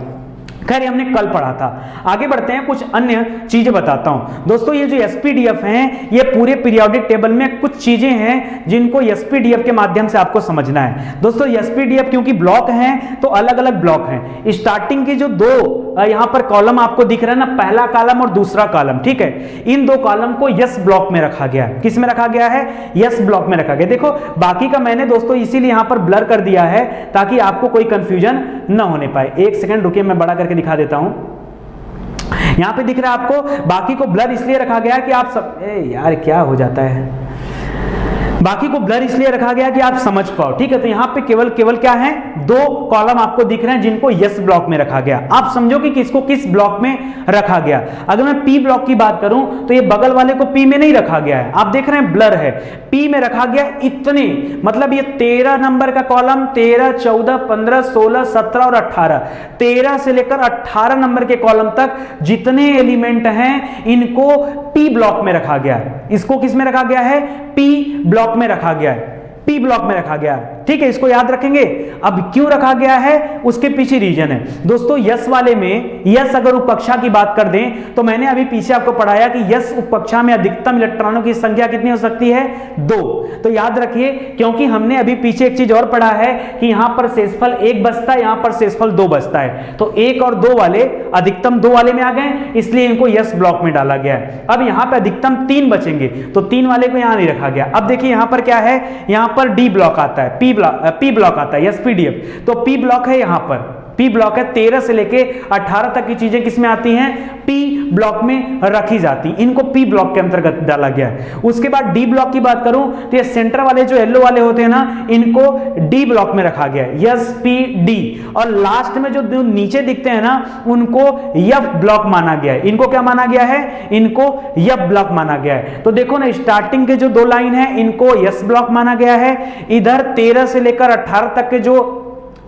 खैर हमने कल पढ़ा था। आगे बढ़ते हैं, कुछ अन्य चीजें बताता हूं दोस्तों। ये जो एसपीडीएफ हैं, ये पूरे पीरियोडिक टेबल में कुछ चीजें हैं जिनको एसपीडीएफ के माध्यम से आपको समझना है। दोस्तों एसपीडीएफ क्योंकि ब्लॉक हैं तो अलग अलग ब्लॉक हैं। स्टार्टिंग की जो 2 यहां पर कॉलम आपको दिख रहा है ना, पहला कॉलम और दूसरा कॉलम, ठीक है, इन 2 कॉलम को यस ब्लॉक में रखा गया है। किस में रखा गया है? यस ब्लॉक में रखा गया। देखो बाकी का मैंने दोस्तों इसीलिए यहां पर ब्लर कर दिया है ताकि आपको कोई कंफ्यूजन न होने पाए। एक सेकंड रुकिए, मैं बड़ा करके दिखा देता हूं। यहां पे दिख रहा है आपको, बाकी को ब्लर इसलिए रखा गया है कि आप सब यार क्या हो जाता है, बाकी को ब्लर इसलिए रखा गया कि आप समझ पाओ। ठीक है, तो यहां पे केवल क्या है? 2 कॉलम आपको दिख रहे हैं जिनको यस ब्लॉक में रखा गया। आप समझो कि किसको किस ब्लॉक में रखा गया। अगर मैं पी ब्लॉक की बात करूं तो ये बगल वाले को पी में नहीं रखा गया है, आप देख रहे हैं ब्लर है, पी में रखा गया इतने, मतलब ये 13 नंबर का कॉलम, 13, 14, 15, 16, 17 और 18, 13 से लेकर 18 नंबर के कॉलम तक जितने एलिमेंट हैं इनको पी ब्लॉक में रखा गया है। इसको किस में रखा गया है? पी ब्लॉक में रखा गया है, पी ब्लॉक में रखा गया है। ठीक है, इसको याद रखेंगे। अब क्यों रखा गया है उसके पीछे रीजन है दोस्तों। यस वाले में, यस अगर उपकक्षा की बात कर दें तो मैंने अभी पीछे आपको पढ़ाया कि यस उपकक्षा में अधिकतम इलेक्ट्रॉनों की संख्या कितनी हो सकती है? 2। तो याद रखिए, क्योंकि हमने अभी पीछे एक चीज और पढ़ा है कि यहां पर शेषफल 1 बचता है, यहां पर शेषफल 2 बचता है, तो 1 और 2 वाले अधिकतम 2 वाले में आ गए, इसलिए इनको यस ब्लॉक में डाला गया है। अब यहां पर अधिकतम 3 बचेंगे, तो 3 वाले को यहां नहीं रखा गया। अब देखिए यहां पर क्या है, यहां पर डी ब्लॉक आता है, पी ब्लॉक आता है, एसपीडीएफ, तो पी ब्लॉक है यहां पर, पी ब्लॉक है। 13 से लेके 18 तक की चीजें किसमें आती हैं? पी ब्लॉक में रखी जाती, इनको पी ब्लॉक के अंतर्गत डाला गया है। उसके बाद डी ब्लॉक की बात करूं तो ये सेंटर वाले जो येलो वाले होते हैं ना, इनको डी ब्लॉक में रखा गया है, एस पी डी। और लास्ट में जो नीचे दिखते हैं ना, उनको एफ ब्लॉक माना गया है। इनको क्या माना गया है? इनको एफ ब्लॉक माना गया है। तो देखो ना, स्टार्टिंग के जो 2 लाइन है इनको एस ब्लॉक माना गया है। इधर 13 से लेकर 18 तक के जो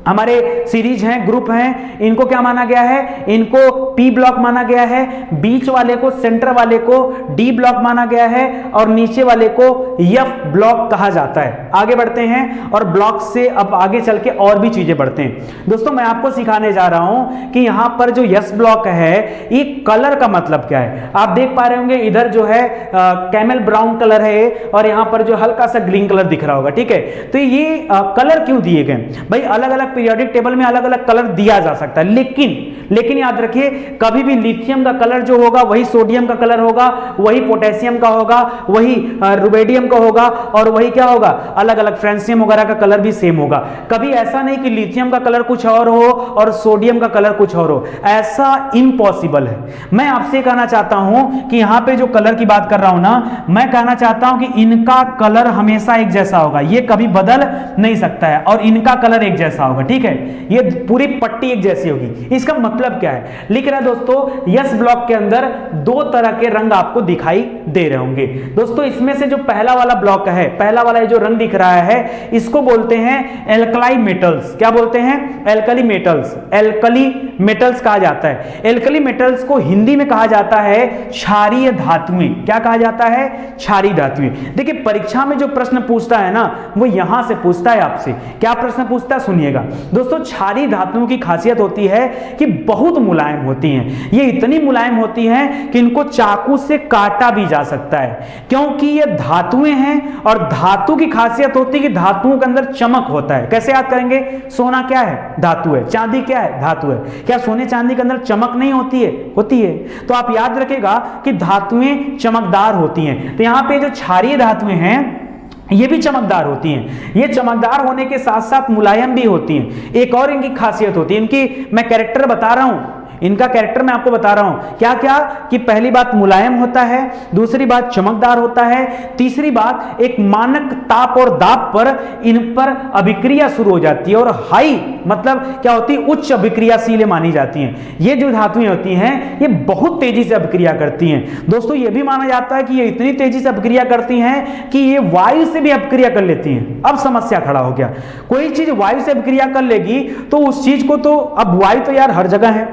हमारे सीरीज हैं, ग्रुप हैं, इनको क्या माना गया है? इनको पी ब्लॉक माना गया है। बीच वाले को, सेंटर वाले को डी ब्लॉक माना गया है और नीचे वाले को एफ ब्लॉक कहा जाता है। आगे बढ़ते हैं और ब्लॉक से अब आगे चल के और भी चीजें बढ़ते हैं। दोस्तों मैं आपको सिखाने जा रहा हूं कि यहां पर जो यस ब्लॉक है, ये कलर का मतलब क्या है। आप देख पा रहे होंगे इधर जो है कैमल ब्राउन कलर है और यहां पर जो हल्का सा ग्रीन कलर दिख रहा होगा। ठीक है, तो ये कलर क्यों दिए गए भाई? अलग अलग अलग पीरियोडिक टेबल में अलग अलग कलर दिया जा सकता है, लेकिन याद रखिए कभी भी लिथियम का कलर जो होगा वही सोडियम का कलर होगा, वही पोटेशियम का होगा, वही रुबेडियम का होगा, और वही क्या होगा, अलग अलग फ्रेंसियम वगैरह का कलर भी सेम होगा। कभी ऐसा नहीं कि लिथियम का कलर कुछ और हो और सोडियम का कलर कुछ और हो, ऐसा इम्पॉसिबल है। मैं आपसे कहना चाहता हूं कि यहां पे जो कलर की बात कर रहा हूं ना, मैं कहना चाहता हूं कि इनका कलर हमेशा एक जैसा होगा, ये कभी बदल नहीं सकता है, और इनका कलर एक जैसा होगा, ठीक है, ये पूरी पट्टी एक जैसी होगी। इसका मतलब क्या है, लिख रहा है दोस्तों यस ब्लॉक के अंदर दो तरह के रंग आपको दिखाई दे रहे होंगे। दोस्तों इसमें से जो पहला वाला ब्लॉक है, पहला वाला जो रंग दिख रहा है, इसको बोलते हैं एल्कलाई मेटल्स। क्या बोलते हैं, एल्कली मेटल्स, एल्कली मेटल्स कहा जाता है। एल्कली मेटल्स को हिंदी में कहा जाता है क्षारीय धातुएं। क्या कहा जाता है, क्षारीय धातुएं। देखिए परीक्षा में जो प्रश्न पूछता है ना, वो यहां से पूछता है आपसे। क्या प्रश्न पूछता है, सुनिएगा दोस्तों। क्षारीय धातुओं की खासियत होती है कि बहुत मुलायम होती हैं। ये इतनी मुलायम होती हैं कि इनको चाकू से काटा भी जा सकता है, क्योंकि ये धातुएं हैं, और धातु की खासियत होती है कि धातुओं के अंदर चमक होता है। कैसे याद करेंगे, सोना क्या है, धातु है, चांदी क्या है, धातु है। क्या सोने चांदी के अंदर चमक नहीं होती है, होती है। तो आप याद रखिएगा कि धातुएं चमकदार होती हैं। तो यहां पे जो क्षारीय धातुएं हैं ये भी चमकदार होती हैं। ये चमकदार होने के साथ साथ मुलायम भी होती हैं। एक और इनकी खासियत होती है, इनकी मैं कैरेक्टर बता रहा हूं, इनका कैरेक्टर मैं आपको बता रहा हूं। क्या क्या कि पहली बात मुलायम होता है, दूसरी बात चमकदार होता है, तीसरी बात एक मानक ताप और दाब पर इन पर अभिक्रिया शुरू हो जाती है, और हाई मतलब क्या होती है, उच्च अभिक्रियाशील मानी जाती हैं। ये जो धातुएं होती हैं ये बहुत तेजी से अभिक्रिया करती हैं। दोस्तों ये भी माना जाता है कि ये इतनी तेजी से अभिक्रिया करती हैं कि ये वायु से भी अभिक्रिया कर लेती हैं। अब समस्या खड़ा हो गया, कोई चीज वायु से अभिक्रिया कर लेगी तो उस चीज को तो, अब वायु तो यार हर जगह है,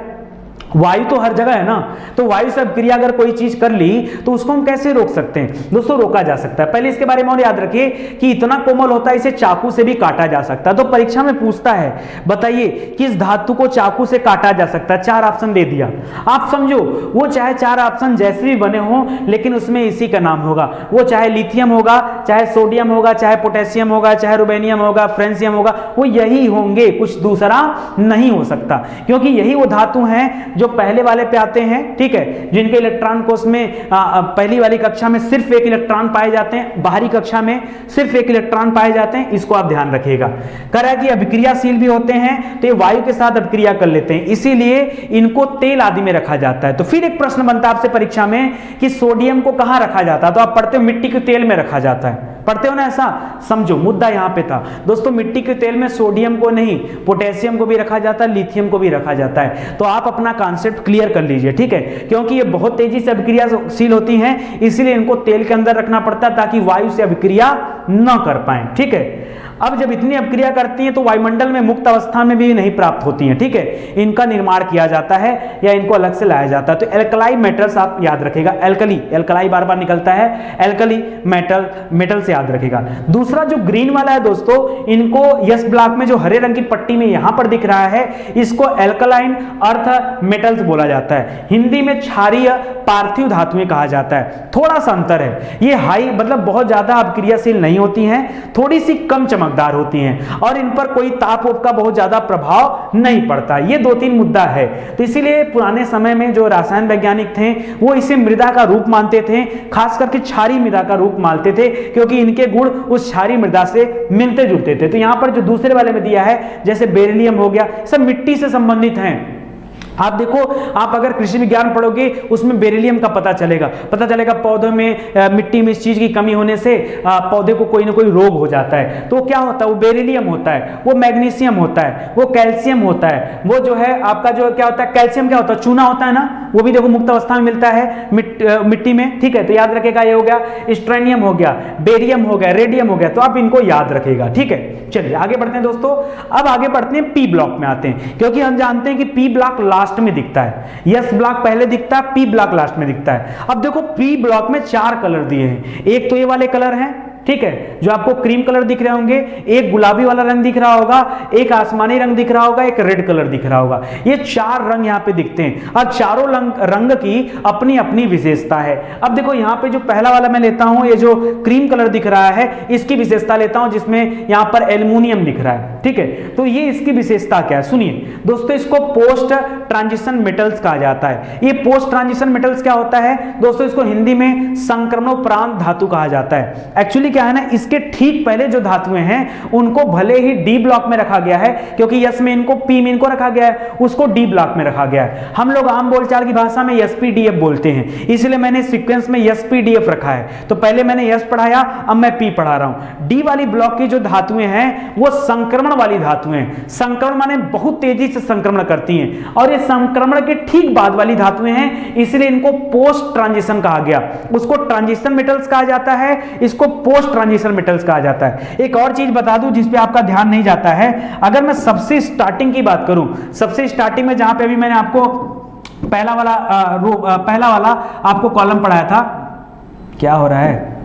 वायु तो हर जगह है ना, तो वायु से अभिक्रिया अगर कोई चीज कर ली तो उसको हम कैसे रोक सकते हैं, दोस्तों रोका जा सकता है। पहले इसके बारे में और याद रखिए कि इतना कोमल होता है, इसे चाकू से भी काटा जा सकता है। तो परीक्षा में पूछता है बताइए किस धातु को चाकू से काटा जा सकता है, चार ऑप्शन दे दिया। आप समझो वो चाहे चार ऑप्शन जैसे भी बने हो, लेकिन उसमें इसी का नाम होगा। वो चाहे लिथियम होगा, चाहे सोडियम होगा, चाहे पोटेशियम होगा, चाहे रुबेनियम होगा, फ्रेंसियम होगा, वो यही होंगे, कुछ दूसरा नहीं हो सकता, क्योंकि यही वो धातु हैं जो पहले वाले पे आते हैं, ठीक है, जिनके इलेक्ट्रॉन कोष में पहली वाली कक्षा में सिर्फ एक इलेक्ट्रॉन पाए जाते हैं, बाहरी कक्षा में सिर्फ एक इलेक्ट्रॉन पाए जाते हैं। इसको आप ध्यान रखिएगा। कह रहा है कि अभिक्रियाशील भी होते हैं, तो ये वायु के साथ अभिक्रिया कर लेते हैं, इसीलिए इनको तेल आदि में रखा जाता है। तो फिर एक प्रश्न बनता है आपसे परीक्षा में कि सोडियम को कहां रखा जाता है, तो आप पढ़ते हो मिट्टी के तेल में रखा जाता है, पढ़ते हो ना, ऐसा समझो मुद्दा यहां पे था दोस्तों। मिट्टी के तेल में सोडियम को नहीं, पोटेशियम को भी रखा जाता है, लिथियम को भी रखा जाता है। तो आप अपना कॉन्सेप्ट क्लियर कर लीजिए, ठीक है, क्योंकि ये बहुत तेजी से अभिक्रियाशील होती हैं, इसलिए इनको तेल के अंदर रखना पड़ता है ताकि वायु से अभिक्रिया न कर पाए, ठीक है। अब जब इतनी अभिक्रिया करती हैं तो वायुमंडल में मुक्त अवस्था में भी नहीं प्राप्त होती हैं, ठीक है, इनका निर्माण किया जाता है या इनको अलग से लाया जाता है। तो एल्कलाई मेटल्स आप याद रखेगा, एल्कली, एल्कलाई बार बार निकलता है, एल्कली मेटल से याद रखेगा। दूसरा जो ग्रीन वाला है दोस्तों, इनको यस ब्लॉक में जो हरे रंग की पट्टी में यहां पर दिख रहा है, इसको एल्कलाइन अर्थ मेटल्स बोला जाता है। हिंदी में क्षारीय पार्थिव धातुएं कहा जाता है। थोड़ा सा अंतर है, ये हाई मतलब बहुत ज्यादा अभिक्रियाशील नहीं होती हैं, थोड़ी सी कम चमकदार होती हैं, और इन पर कोई ताप का बहुत ज्यादा प्रभाव नहीं पड़ता। ये दो तीन मुद्दा है। तो इसीलिए पुराने समय में जो रसायन वैज्ञानिक थे वो इसे मृदा का रूप मानते थे, खास करके क्षारीय मृदा का रूप मानते थे, क्योंकि इनके गुण उस क्षारीय मृदा से मिलते जुलते थे। तो यहां पर जो दूसरे वाले में दिया है, जैसे बेरिलियम हो गया, सब मिट्टी से संबंधित हैं। आप देखो, आप अगर कृषि विज्ञान पढ़ोगे उसमें बेरिलियम का पता चलेगा पौधों में मिट्टी में इस चीज की कमी होने से पौधे को कोई ना कोई रोग हो जाता है, तो क्या होता है, वो बेरिलियम होता है, वो मैग्नीशियम होता है, वो कैल्शियम होता है, वो जो है आपका जो क्या होता है, कैल्शियम क्या होता है, चूना होता है ना, वो भी देखो मुक्त अवस्था में मिलता है मिट्टी में, ठीक है। तो याद रखेगा, ये हो गया स्ट्रेनियम, हो गया बेरियम, हो गया रेडियम, हो गया, तो आप इनको याद रखेगा, ठीक है। चलिए आगे बढ़ते हैं दोस्तों। अब आगे बढ़ते हैं पी ब्लॉक में आते हैं, क्योंकि हम जानते हैं कि पी ब्लॉक लास्ट में दिखता है, यस ब्लॉक पहले दिखता है, पी ब्लॉक लास्ट में दिखता है। अब देखो पी ब्लॉक में चार कलर दिए हैं, एक तो ये वाले कलर हैं, ठीक है, जो आपको क्रीम कलर दिख रहे होंगे, एक गुलाबी वाला रंग दिख रहा होगा, एक आसमानी रंग दिख रहा होगा, एक रेड कलर दिख रहा होगा। ये 4 रंग यहाँ पे दिखते हैं और चारों रंग की अपनी अपनी विशेषता है। अब देखो यहाँ पे जो पहला वाला मैं लेता हूं, ये जो क्रीम कलर दिख रहा है, इसकी विशेषता लेता हूं, जिसमें यहाँ पर एल्युमिनियम दिख रहा है। ठीक है, तो ये इसकी विशेषता क्या है सुनिए दोस्तों, इसको पोस्ट ट्रांजिशन मेटल्स कहा जाता है। ये पोस्ट ट्रांजिशन मेटल्स क्या होता है दोस्तों, इसको हिंदी में संक्रमणोपरांत धातु कहा जाता है। एक्चुअली क्या है ना, इसके ठीक पहले जो धातुएं हैं उनको भले ही डी ब्लॉक में रखा गया है, क्योंकि यस में इनको, पी में इनको रखा गया है, उसको डी ब्लॉक में रखा गया है। हम लोग आम बोलचाल की भाषा में एसपीडीएफ बोलते हैं, इसलिए मैंने सीक्वेंस में एसपीडीएफ रखा है। तो पहले मैंने एस पढ़ाया, अब मैं पी पढ़ा रहा हूं। डी वाली ब्लॉक की जो धातुएं हैं वो संक्रमण वाली धातुएं हैं। संक्रमण माने बहुत तेजी से संक्रमण करती हैं, और ये संक्रमण के ठीक बाद वाली धातुएं हैं, इसलिए इनको पोस्ट ट्रांजिशन कहा गया। उसको ट्रांजिशन मेटल्स कहा जाता है, इसको पोस्ट ट्रांजिशन मेटल्स कहा जाता है। एक और चीज बता दूं जिस पे आपका ध्यान नहीं जाता है, अगर मैं सबसे स्टार्टिंग की बात करूं, सबसे स्टार्टिंग में जहां पे अभी मैंने आपको पहला वाला आपको कॉलम पढ़ाया था, क्या हो रहा है,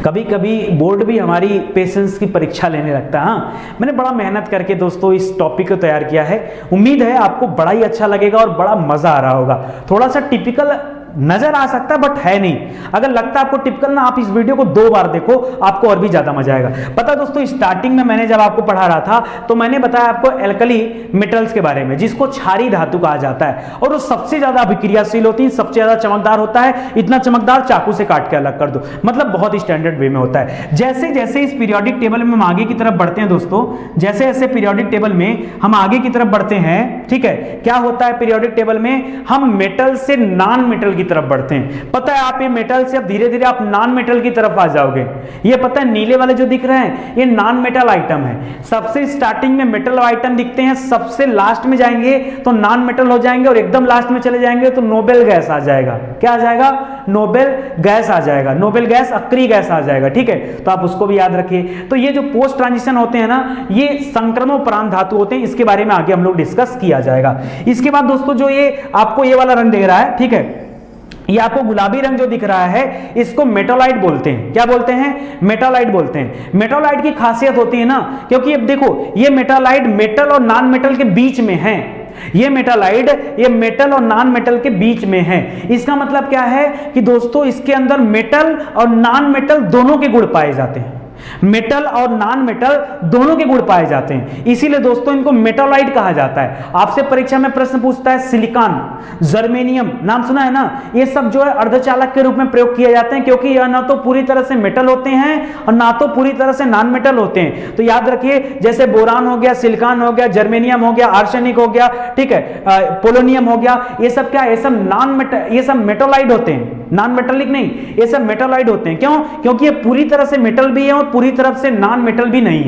कभी कभी बोर्ड भी हमारी पेशेंस की परीक्षा लेने लगता है। हाँ, मैंने बड़ा मेहनत करके दोस्तों इस टॉपिक को तैयार किया है, उम्मीद है आपको बड़ा ही अच्छा लगेगा और बड़ा मजा आ रहा होगा। थोड़ा सा टिपिकल नजर आ सकता है बट है नहीं। अगर लगता है आपको टिपिकल ना, आप इस वीडियो को 2 बार देखो, आपको और भी ज्यादा मजा आएगा। पता दोस्तों, स्टार्टिंग में मैंने जब आपको पढ़ा रहा था तो मैंने बताया आपको एल्कली मेटल्स के बारे में, जिसको क्षारीय धातु कहा जाता है, और वो सबसे ज्यादा अभिक्रियाशील होती है, सबसे ज्यादा चमकदार होता है, इतना चमकदार चाकू से काट के अलग कर दो, मतलब बहुत ही स्टैंडर्ड वे में होता है। जैसे जैसे इस पीरियोडिक टेबल में हम आगे की तरफ बढ़ते हैं दोस्तों, जैसे जैसे पीरियोडिक टेबल में हम आगे की तरफ बढ़ते हैं, ठीक है, क्या होता है पीरियोडिक टेबल में, हम मेटल से नॉन मेटल की तरफ बढ़ते हैं। पता है आप ये मेटल से अब धीरे धीरे आप नॉन मेटल की तरफ आ जाओगे। ये पता है नीले वाले जो दिख रहे हैं ये नॉन मेटल आइटम है। सबसे स्टार्टिंग में मेटल आइटम दिखते हैं, सबसे लास्ट में जाएंगे तो नॉन मेटल हो जाएंगे, और एकदम लास्ट में चले जाएंगे तो नोबेल गैस आ जाएगा। क्या आ जाएगा? नोबेल गैस आ जाएगा। नोबेल गैस अक्रिय गैस आ जाएगा। ठीक है, तो आप उसको भी याद रखिए। तो ये जो पोस्ट ट्रांजिशन होते हैं ना, ये संक्रमणोपरांत धातु होते हैं, इसके बारे में आगे हम लोग डिस्कस किया जाएगा। इसके बाद दोस्तों जो ये आपको ये वाला रंग दिख रहा है, ठीक है, ये आपको गुलाबी रंग जो दिख रहा है इसको मेटालाइट बोलते हैं। क्या बोलते हैं? मेटालाइट बोलते हैं। मेटालाइट की खासियत होती है ना, क्योंकि अब देखो ये मेटालाइट मेटल और नॉन मेटल के बीच में है। ये मेटालाइट ये मेटल और नॉन मेटल के बीच में है। इसका मतलब क्या है कि दोस्तों इसके अंदर मेटल और नॉन मेटल दोनों के गुण पाए जाते हैं। मेटल और नॉन मेटल दोनों के गुण पाए जाते हैं, इसीलिए दोस्तों इनको मेटालाइट कहा जाता है। आपसे परीक्षा में प्रश्न पूछता है सिलिकॉन, जर्मेनियम, नाम सुना है ना, ये सब जो है अर्धचालक के रूप में प्रयोग किए जाते हैं, क्योंकि यह ना तो पूरी तरह से मेटल होते हैं और ना तो पूरी तरह से नॉन मेटल होते हैं। तो याद रखिए, जैसे बोरान हो गया, सिलिकॉन हो गया, जर्मेनियम हो गया, आर्सेनिक हो गया, ठीक है, पोलोनियम हो गया, ये सब क्या, ये सब नॉन मेटल, ये सब मेटालाइट होते हैं, नॉन मेटालिक नहीं, ये सब मेटालाइट होते हैं। क्यों? क्योंकि ये पूरी तरह से मेटल भी है और पूरी तरफ से नॉन मेटल भी नहीं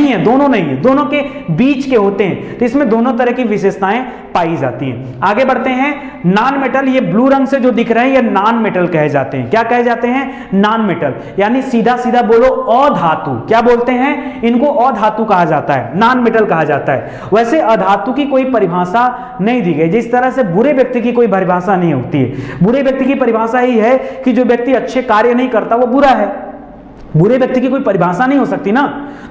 है, दोनों नहीं है, दोनों के बीच के होते हैं। तो इसमें दोनों तरह की विशेषताएं पाई जाती हैं। आगे बढ़ते हैं। नॉन मेटल, ये ब्लू रंग से जो दिख रहे हैं ये नॉन मेटल कहे जाते हैं। क्या कहे जाते हैं? नॉन मेटल, यानी सीधा सीधा बोलो अधातु। क्या बोलते हैं? इनको अधातु कहा जाता है, नॉन मेटल कहा जाता है। वैसे अधातु की कोई परिभाषा नहीं दी गई, जिस तरह से बुरे व्यक्ति की कोई परिभाषा नहीं होती है। बुरे व्यक्ति की परिभाषा ही है कि जो व्यक्ति अच्छे कार्य नहीं करता वो बुरा है। बुरे व्यक्ति की कोई परिभाषा नहीं हो सकती ना,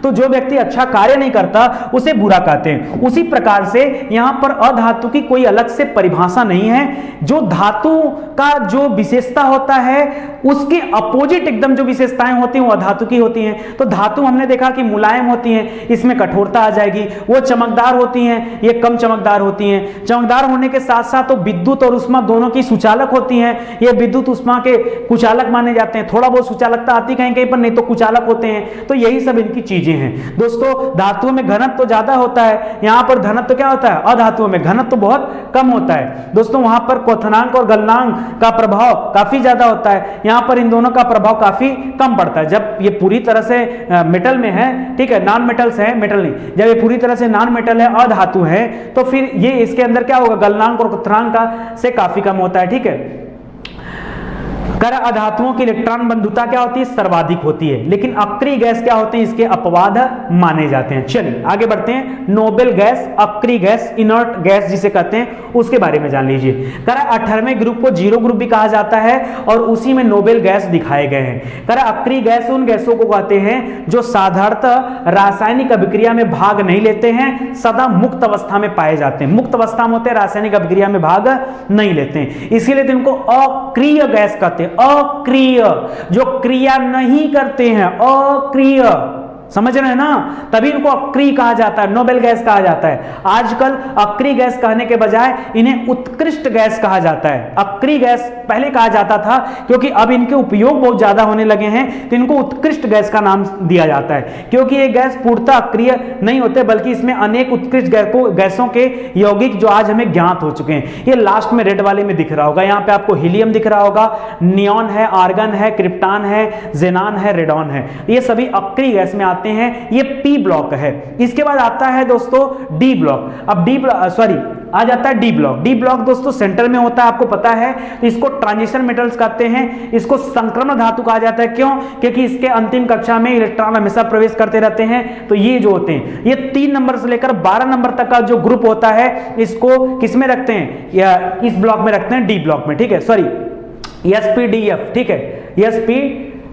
तो जो व्यक्ति अच्छा कार्य नहीं करता उसे बुरा कहते हैं। उसी प्रकार से यहां पर अधातु की कोई अलग से परिभाषा नहीं है। जो धातु का जो विशेषता होता है उसके अपोजिट एकदम जो विशेषताएं होती हैं वो अधातु की होती हैं। तो धातु हमने देखा कि मुलायम होती हैं, इसमें कठोरता आ जाएगी। वो चमकदार होती हैं, ये कम चमकदार होती हैं। चमकदार होने के साथ साथ तो विद्युत और उष्मा दोनों की सुचालक होती हैं। ये विद्युत उष्मा के कुचालक माने जाते हैं। थोड़ा बहुत सुचालकता आती कहीं कहीं पर, नहीं तो कुचालक होते हैं। तो यही सब इनकी चीजें हैं। दोस्तों धातुओं में घनत्व तो ज्यादा होता है, यहां पर घनत्व तो क्या होता है? अधातुओं में घनत्व तो बहुत कम होता है। दोस्तों वहां पर क्वथनांक और गलनांक का प्रभाव काफी ज्यादा होता है, यहां पर इन दोनों का प्रभाव काफी कम पड़ता है। जब ये पूरी तरह से मेटल में है, ठीक है, नॉन मेटल्स है, मेटल नहीं, जब ये पूरी तरह से नॉन मेटल है, अधातु है, तो फिर ये इसके अंदर क्या होगा? गलनांक और क्वथनांक का से काफी कम होता है। ठीक है, कर अधातुओं की इलेक्ट्रॉन बंधुता क्या होती है, सर्वाधिक होती है, लेकिन अक्रिय गैस क्या होते हैं, इसके अपवाद माने जाते हैं। चलिए आगे बढ़ते हैं। नोबेल गैस, अक्रिय गैस, इनर्ट गैस जिसे कहते हैं, उसके बारे में जान लीजिए। कर 18वें ग्रुप को जीरो ग्रुप भी कहा जाता है और उसी में नोबेल गैस दिखाए गए हैं। कर अक्रिय गैस उन गैसों को कहते हैं जो साधारणतः रासायनिक अभिक्रिया में भाग नहीं लेते हैं, सदा मुक्त अवस्था में पाए जाते हैं। मुक्त अवस्था में होते हैं, रासायनिक अभिक्रिया में भाग नहीं लेते हैं, इसीलिए तो इनको अक्रिय गैस कहते हैं। अक्रिय, जो क्रिया नहीं करते हैं, अक्रिय, समझ रहे हैं ना, तभी इनको अक्रिय कहा जाता है, नोबेल गैस कहा जाता है। आजकल अक्रिय गैस कहने के बजाय इन्हें उत्कृष्ट गैस कहा जाता है। अक्रिय गैस पहले कहा जाता था, क्योंकि अब इनके उपयोग बहुत ज्यादा होने लगे हैं तो इनको उत्कृष्ट गैस का नाम दिया जाता है, क्योंकि ये गैस पूर्णतः अक्रिय नहीं होते, बल्कि इसमें अनेक उत्कृष्ट गैसों के यौगिक जो आज हमें ज्ञात हो चुके हैं। ये लास्ट में रेड वाले में दिख रहा होगा, यहाँ पे आपको हीलियम दिख रहा होगा, नियॉन है, आर्गन है, क्रिप्टॉन है, जेनान है, रेडॉन है, ये सभी अक्रिय गैस में आते हैं। ये पी ब्लॉक है। इसके बाद आता है दोस्तों डी ब्लॉक। अब आ जाता है डी ब्लॉक। डी ब्लॉक दोस्तों सेंटर में होता है, आपको पता है, तो इसको ट्रांजिशन मेटल्स कहते हैं, इसको संक्रमण धातु कहा जाता है। क्यों? क्योंकि इसके अंतिम कक्षा में इलेक्ट्रॉन हमेशा प्रवेश करते रहते हैं। तो ये जो होते हैं, ये 3 नंबर से लेकर 12 नंबर तक का जो ग्रुप होता है, इसको किसमें रखते हैं, या इस ब्लॉक में रखते हैं, डी ब्लॉक में, ठीक है, सॉरी एसपीडीएफ, ठीक है,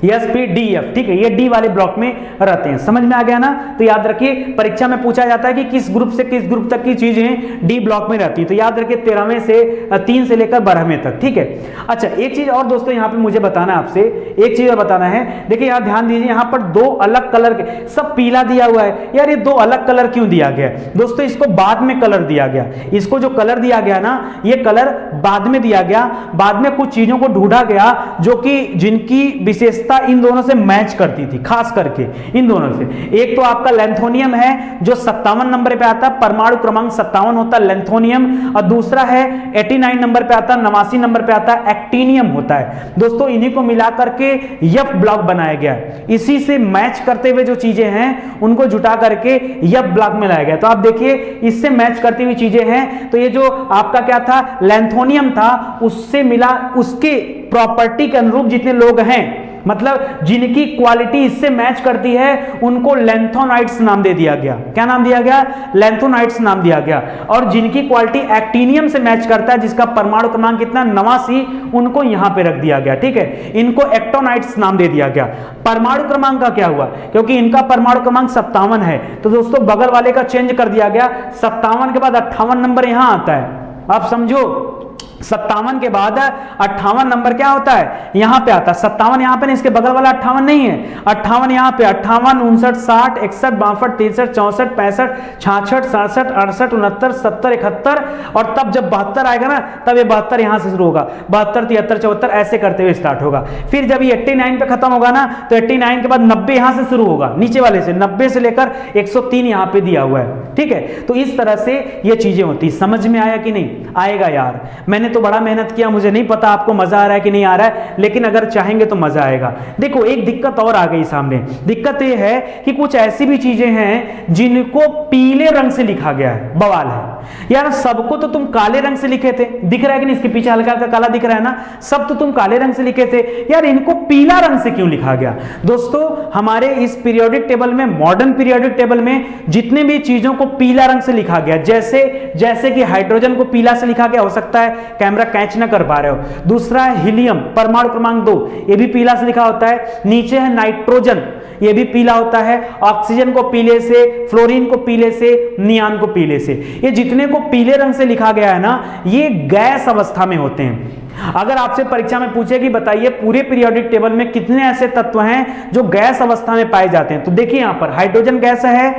एसपीडीएफ, ठीक है, ये डी वाले ब्लॉक में रहते हैं। समझ में आ गया ना? तो याद रखिए, परीक्षा में पूछा जाता है कि किस ग्रुप से किस ग्रुप तक की चीजें डी ब्लॉक में रहती है, तो याद रखिए 13वें से 3 से लेकर 12वें तक, ठीक है। अच्छा, एक चीज और दोस्तों यहाँ पे मुझे बताना है आपसे, एक चीज और बताना है। देखिए यहाँ ध्यान दीजिए, यहाँ पर 2 अलग कलर के, सब पीला दिया हुआ है यार, ये 2 अलग कलर क्यों दिया गया दोस्तों? इसको बाद में कलर दिया गया, इसको जो कलर दिया गया ना, ये कलर बाद में दिया गया। बाद में कुछ चीजों को ढूंढा गया जो कि जिनकी विशेषता इन दोनों से मैच करती थी, खास करके इन दोनों से। एक तो आपका लैंथोनियम है जो 57 नंबर पे आता है, परमाणु क्रमांक 57 होता है लैंथोनियम, और दूसरा है 89 नंबर पे आता है, 89 नंबर पे आता है, एक्टिनियम होता है। दोस्तों इन्हीं को मिलाकर के एफ ब्लॉक बनाया गया है। इसी से मैच करते हुए जो चीजें हैं उनको जुटा करके एफ ब्लॉक में लाया गया। तो आप देखिए, इससे मैच करती हुई चीजें हैं, तो ये जो आपका क्या था, लैंथोनियम था, उससे मिला, उसके प्रॉपर्टी के अनुरूप जितने लोग हैं, मतलब जिनकी क्वालिटी इससे मैच करती है, उनको लैंथोनाइट्स नाम दे दिया गया। क्या नाम दिया गया? लैंथोनाइट्स नाम दिया गया। और जिनकी क्वालिटी एक्टिनियम से मैच करता है, जिसका परमाणु क्रमांक कितना, 89, उनको यहां पे रख दिया गया, ठीक है, इनको एक्टोनाइट्स नाम दे दिया गया। परमाणु क्रमांक का क्या हुआ? क्योंकि इनका परमाणु क्रमांक 57 है, तो दोस्तों बगल वाले का चेंज कर दिया गया। 57 के बाद 58 नंबर यहां आता है, आप समझो, 57 के बाद 58 नंबर क्या होता है, यहां पे आता है। 57 यहां पे नहीं, इसके बगल वाला 58 नहीं है, 58 यहां पे, 58, 59, 60, 61, 62, 63, 64, 65, 66, 67, 68, 69, 70, 71, और तब जब 72 आएगा ना, तब ये 72 यहां से शुरू होगा, 72, 73, 74 ऐसे करते हुए स्टार्ट होगा। फिर जब ये 89 पे खत्म होगा ना, तो 89 के बाद 90 यहां से शुरू होगा, नीचे वाले से 90 से लेकर 103 यहां पे दिया हुआ है, ठीक है। तो इस तरह से ये चीजें होती। समझ में आया कि नहीं आएगा यार? मैंने तो बड़ा मेहनत किया, मुझे नहीं पता आपको मजा आ रहा है कि नहीं आ रहा है, लेकिन अगर चाहेंगे तो मजा आएगा। देखो एक दिक्कत और आ गई सामने। दिक्कत यह है कि कुछ ऐसी भी चीजें हैं जिनको पीले रंग से लिखा गया है। बवाल है यार, सबको तो तुम काले रंग से लिखे थे, दिख रहा है कि नहीं, इसके पीछे हल्का हल्का काला दिख रहा है ना, सब तो तुम काले रंग से लिखे थे यार, इनको पीला रंग से क्यों लिखा गया? दोस्तों हमारे इस पीरियोडिक टेबल में, मॉडर्न पीरियोडिक टेबल में जितने भी चीजों को पीला रंग से लिखा गया, जैसे कि हाइड्रोजन को पीला से लिखा गया, हो सकता है कैमरा कैच ना कर पा रहे हो। दूसरा है हीलियम, परमाणु क्रमांक 2, ये भी पीला से लिखा होता है। नीचे है नाइट्रोजन, ये भी पीला होता है। ऑक्सीजन को पीले से, फ्लोरीन को पीले से, नियान को पीले से। ये जितने को पीले रंग से लिखा गया है ना, ये गैस अवस्था में होते हैं। अगर आपसे परीक्षा में पूछे कि बताइए पूरे पीरियोडिक टेबल में कितने ऐसे तत्व हैं जो गैस अवस्था में पाए जाते हैं, तो देखिए यहां पर हाइड्रोजन गैस है,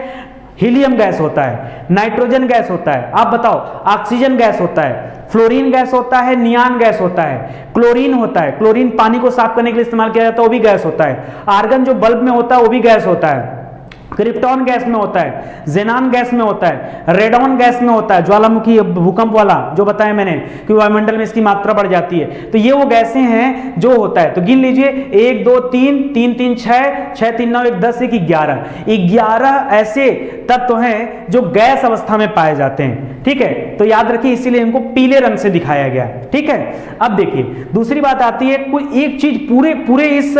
हीलियम गैस होता है, नाइट्रोजन गैस होता है, आप बताओ, ऑक्सीजन गैस होता है, फ्लोरीन गैस होता है, नियान गैस होता है, क्लोरीन होता है, क्लोरीन पानी को साफ करने के लिए इस्तेमाल किया जाता है, वो भी गैस होता है। आर्गन जो बल्ब में होता है वो भी गैस होता है, क्रिप्टॉन गैस में होता है, जेनान गैस में होता है, रेडॉन गैस में होता है, ज्वालामुखी भूकंप वाला जो बताया मैंने कि वायुमंडल में इसकी मात्रा बढ़ जाती है। तो ये वो गैसें हैं जो होता है। तो गिन लीजिए 1 2 3 3 3 6 6 3 9 1 10 1 11 ऐसे तत्व हैं जो गैस अवस्था में पाए जाते हैं। ठीक है, तो याद रखिए इसीलिए इनको पीले रंग से दिखाया गया है। ठीक है, अब देखिए दूसरी बात आती है, कोई एक चीज पूरे इस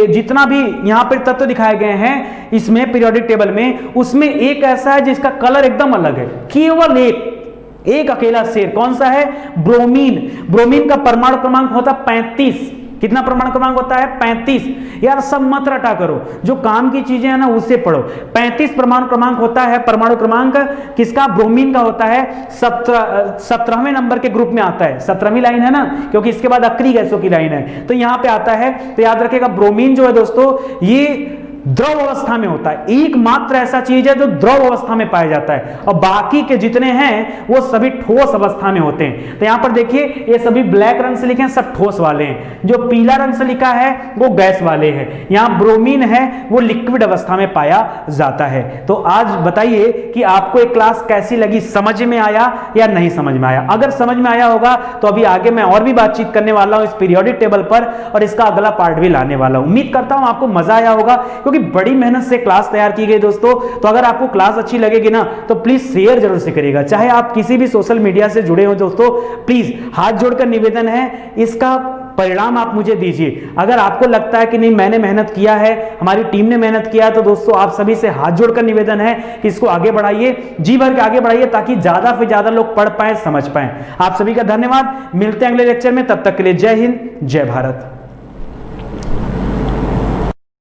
जितना भी यहां पर तत्व दिखाए गए हैं इसमें पीरियोडिक टेबल में, उसमें एक ऐसा है जिसका कलर एकदम अलग है, केवल एक अकेला शेर। कौन सा है? ब्रोमीन। ब्रोमीन का परमाणु क्रमांक होता है 35। कितना परमाणु क्रमांक होता है? 35। यार सब मत रटा करो, जो काम की चीजें हैं ना उससे पढ़ो। 35 परमाणु क्रमांक होता है। परमाणु क्रमांक किसका? ब्रोमीन का होता है। 17वें नंबर के ग्रुप में आता है। 17वीं लाइन है ना, क्योंकि इसके बाद अक्रिय गैसों की लाइन है, तो यहां पे आता है। तो याद रखिएगा ब्रोमीन जो है दोस्तों ये द्रव अवस्था में होता है, एकमात्र ऐसा चीज है जो द्रव अवस्था में पाया जाता है, और बाकी के जितने हैं वो सभी ठोस अवस्था में होते हैं। तो यहां पर देखिए ये सभी ब्लैक रंग से लिखे हैं, सब ठोस वाले हैं। जो पीला रंग से लिखा है वो गैस वाले हैं। यहां ब्रोमीन है वो लिक्विड अवस्था में पाया जाता है। तो आज बताइए कि आपको एक क्लास कैसी लगी, समझ में आया या नहीं समझ में आया? अगर समझ में आया होगा तो अभी आगे मैं और भी बातचीत करने वाला हूं इस पीरियोडिक टेबल पर, और इसका अगला पार्ट भी लाने वाला हूं। उम्मीद करता हूं आपको मजा आया होगा, क्योंकि बड़ी मेहनत से क्लास तैयार की गई दोस्तों। तो अगर आपको क्लास अच्छी लगेगी ना तो प्लीज शेयर जरूर से करिएगा, चाहे आप किसी भी सोशल मीडिया से जुड़े हो दोस्तों। प्लीज हाथ जोड़कर निवेदन है, इसका परिणाम आप मुझे दीजिए। अगर आपको लगता है कि नहीं मैंने मेहनत किया है, हमारी टीम ने मेहनत किया है, तो दोस्तों आप सभी से हाथ जोड़कर निवेदन है कि इसको आगे बढ़ाइए, जी भर के आगे बढ़ाइए, ताकि ज्यादा से ज्यादा लोग पढ़ पाए, समझ पाए। आप सभी का धन्यवाद। मिलते हैं अगले लेक्चर में, तब तक के लिए जय हिंद, जय भारत।